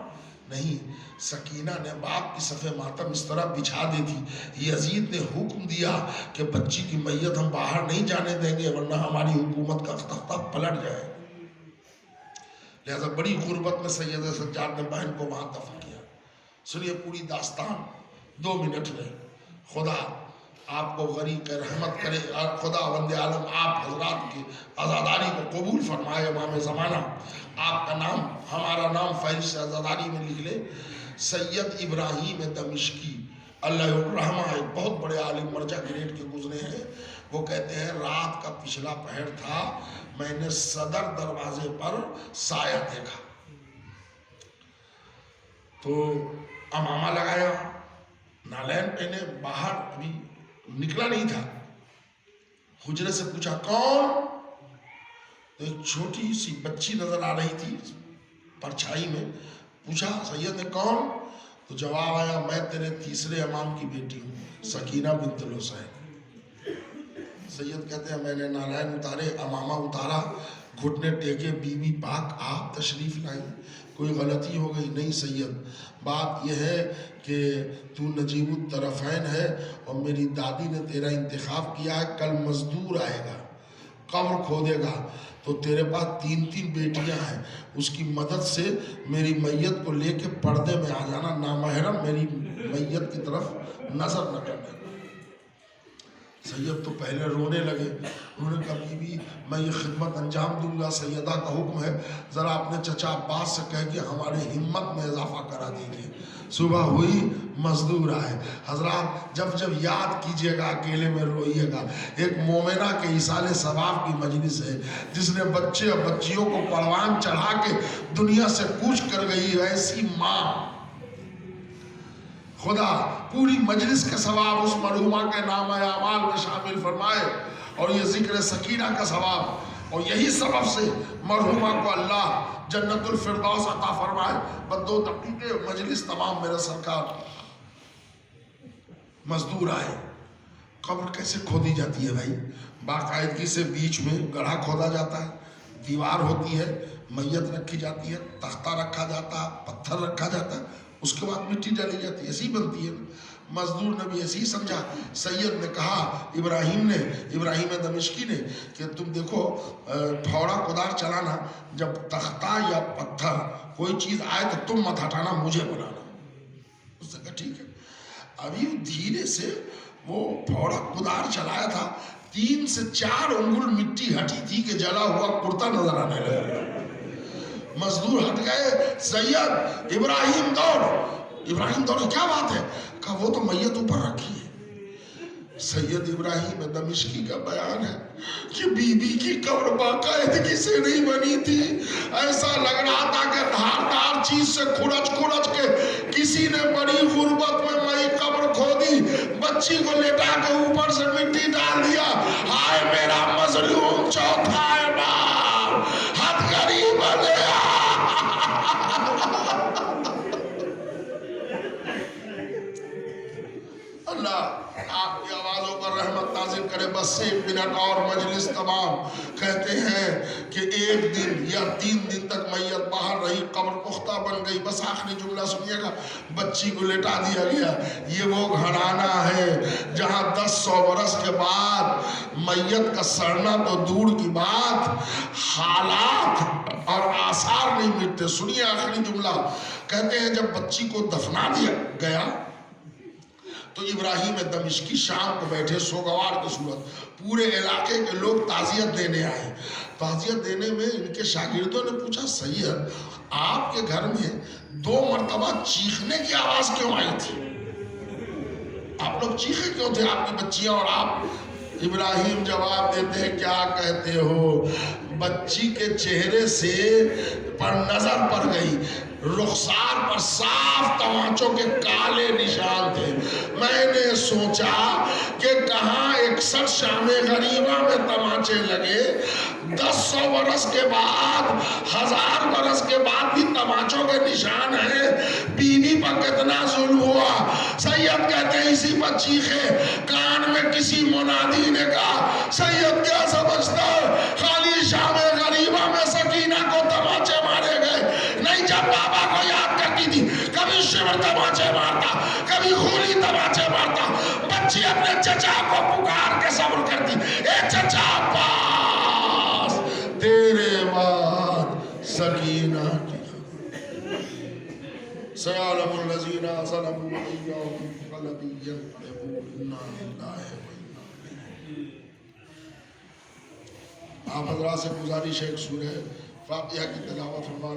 نہیں، سکینہ نے باپ کی صف ماتم اس طرح بچھا دی تھی، یزید نے حکم دیا کہ بچی کی میت ہم باہر نہیں جانے دیں گے ورنہ ہماری حکومت کا تختہ پلٹ جائے، لہذا بڑی غربت میں سید سجاد نے بہن کو وہاں دفن کیا۔ سنیے پوری داستان 2 منٹ میں، خدا آپ کو غریق رحمت کرے، خدا وند عالم آپ حضرات کی عزاداری کو قبول فرمائے۔ امام زمانہ آپ کا نام، ہمارا نام فہرست عزاداری میں لکھ لے، سید ابراہیم دمشقی اللہ الرحمہ، ایک بہت بڑے عالم مرجع گریڈ کے گزرے ہیں۔ وہ کہتے ہیں رات کا پچھلا پہر تھا، میں نے صدر دروازے پر سایہ دیکھا تو امامہ لگایا، نالین پہنے، باہر ابھی نکلا نہیں تھا، حجرے سے پوچھا کون؟ تو ایک چھوٹی سی بچی نظر آ رہی تھی پرچھائی میں، پوچھا سید نے کون؟ تو جواب آیا میں تیرے تیسرے امام کی بیٹی ہوں سکینہ بنت الحسین۔ سید کہتے ہیں میں نے نالین اتارے، امامہ اتارا، گھٹنے ٹیکے، بی بی پاک آپ تشریف لائیں، کوئی غلطی ہو گئی؟ نہیں سید، بات یہ ہے کہ تو نجیب الطرفین ہے اور میری دادی نے تیرا انتخاب کیا ہے، کل مزدور آئے گا، قبر کھودے گا، تو تیرے پاس 3 بیٹیاں ہیں، اس کی مدد سے میری میت کو لے کے پردے میں آ جانا، نامحرم میری میت کی طرف نظر نہ کرنے۔ سید تو پہلے رونے لگے، انہوں نے کہا بی بی میں یہ خدمت انجام دوں گا، سیدہ کا حکم ہے، ذرا اپنے چچا عباس سے کہہ کے ہمارے ہمت میں اضافہ کرا دیجیے۔ صبح ہوئی، مزدور آئے۔ حضرات جب یاد کیجئے گا، اکیلے میں روئیے گا، ایک مومنہ کے ایصال ثواب کی مجلس ہے جس نے بچے اور بچیوں کو پروان چڑھا کے دنیا سے کوچ کر گئی، ایسی ماں، خدا پوری مجلس کے ثواب اس مرحومہ کے نام اعمال میں شامل فرمائے، اور یہ ذکر سکینہ کا ثواب اور یہی سبب سے مرحومہ کو اللہ جنت الفردوس عطا فرمائے. بس 2 دقیقے مجلس تمام. میرا سرکار مزدور آئے. قبر کیسے کھودی جاتی ہے بھائی؟ باقاعدگی سے بیچ میں گڑھا کھودا جاتا ہے, دیوار ہوتی ہے, میت رکھی جاتی ہے, تختہ رکھا جاتا ہے, پتھر رکھا جاتا ہے, اس کے بعد مٹی ڈالی جاتی ہے. ایسی بنتی ہے. مزدور نے بھی ایسی سمجھا. سید نے کہا ابراہیم دمشقی نے کہ تم دیکھو پھوڑا کدار چلانا, جب تختہ یا پتھر کوئی چیز آئے تو تم مت ہٹانا, مجھے بلانا. اس نے کہا ٹھیک ہے. ابھی دھیرے سے وہ پھوڑا کدار چلایا تھا, 3 سے 4 انگل مٹی ہٹی تھی کہ جلا ہوا کرتا نظر آنے لگا. مزدور ہٹ گئے. سید ابراہیم دوڑ, کیا بات ہے؟ کہا وہ تو میت اوپر رکھی ہے. سید ابراہیم دمشقی کا بیان ہے کہ بی بی کی قبر باقاعدگی سے نہیں بنی تھی. ایسا لگ رہا تھا کہ دھاردار چیز سے کھرچ کے کسی نے بڑی غربت میں مئی قبر کھودی, بچی کو لیٹا کے اوپر سے مٹی ڈال دیا. ہائے میرا مظلوم چوتھا باپ, حد غریب لیا. اللہ آپ کی آوازوں پر رحمت نازل کرے. بس 1 منٹ اور مجلس تمام. کہتے ہیں کہ 1 دن یا 3 دن تک میت باہر رہی, قبر پختہ بن گئی. بس آخری جملہ سنیے گا. بچی کو لٹا دیا گیا. یہ وہ گھرانہ ہے جہاں 10-100 برس کے بعد میت کا سڑنا تو دور کی بات, حالات اور آثار نہیں مٹتے. سنیے آخری جملہ. کہتے ہیں جب بچی کو دفنا دیا گیا تو ابراہیم دمشقی شام کو بیٹھے سوگوار کی صورت. پورے علاقے کے لوگ تعزیت دینے آئے. تعزیت دینے میں ان کے شاگردوں نے پوچھا, سید آپ کے گھر میں 2 مرتبہ چیخنے کی آواز کیوں آئی تھی؟ آپ لوگ چیخے کیوں تھے, آپ کی بچیاں اور آپ؟ ابراہیم جواب دیتے ہیں, کیا کہتے ہو, بچی کے چہرے سے پر نظر پڑ گئی, رخسار پر صاف تماچوں کے کالے نشان تھے. میں نے سوچا کہ کہاں 61 شام غریبہ میں تماچے لگے, 10-100 برس کے بعد, 1000 برس کے بعد بھی تماچوں کے نشان ہیں. بیوی پر کتنا ظلم ہوا. سید کہتے ہیں اسی پر چیخے. کان میں کسی منادی نے کہا, سید کیا سمجھتا ہے خالی شام غریبہ میں سکینہ کو تماچے مارے گئے؟ نہیں, جب بابا کو یاد کرتی تھی کبھی شمر تماچے مارتا, کبھی خولی تماچے مارتا. بچی اپنے چچا کو پکار کے صبر کرتی, اے چچا پاس تیرے بعد سکینہ کی سیعلم الذین ظلموا ایہم منقلب ینقلبون انا للہ و انا الیہ. آپ حضرات سے گزارش ہے, ایک سورہ فاتحہ کی تلاوت فرمائیں.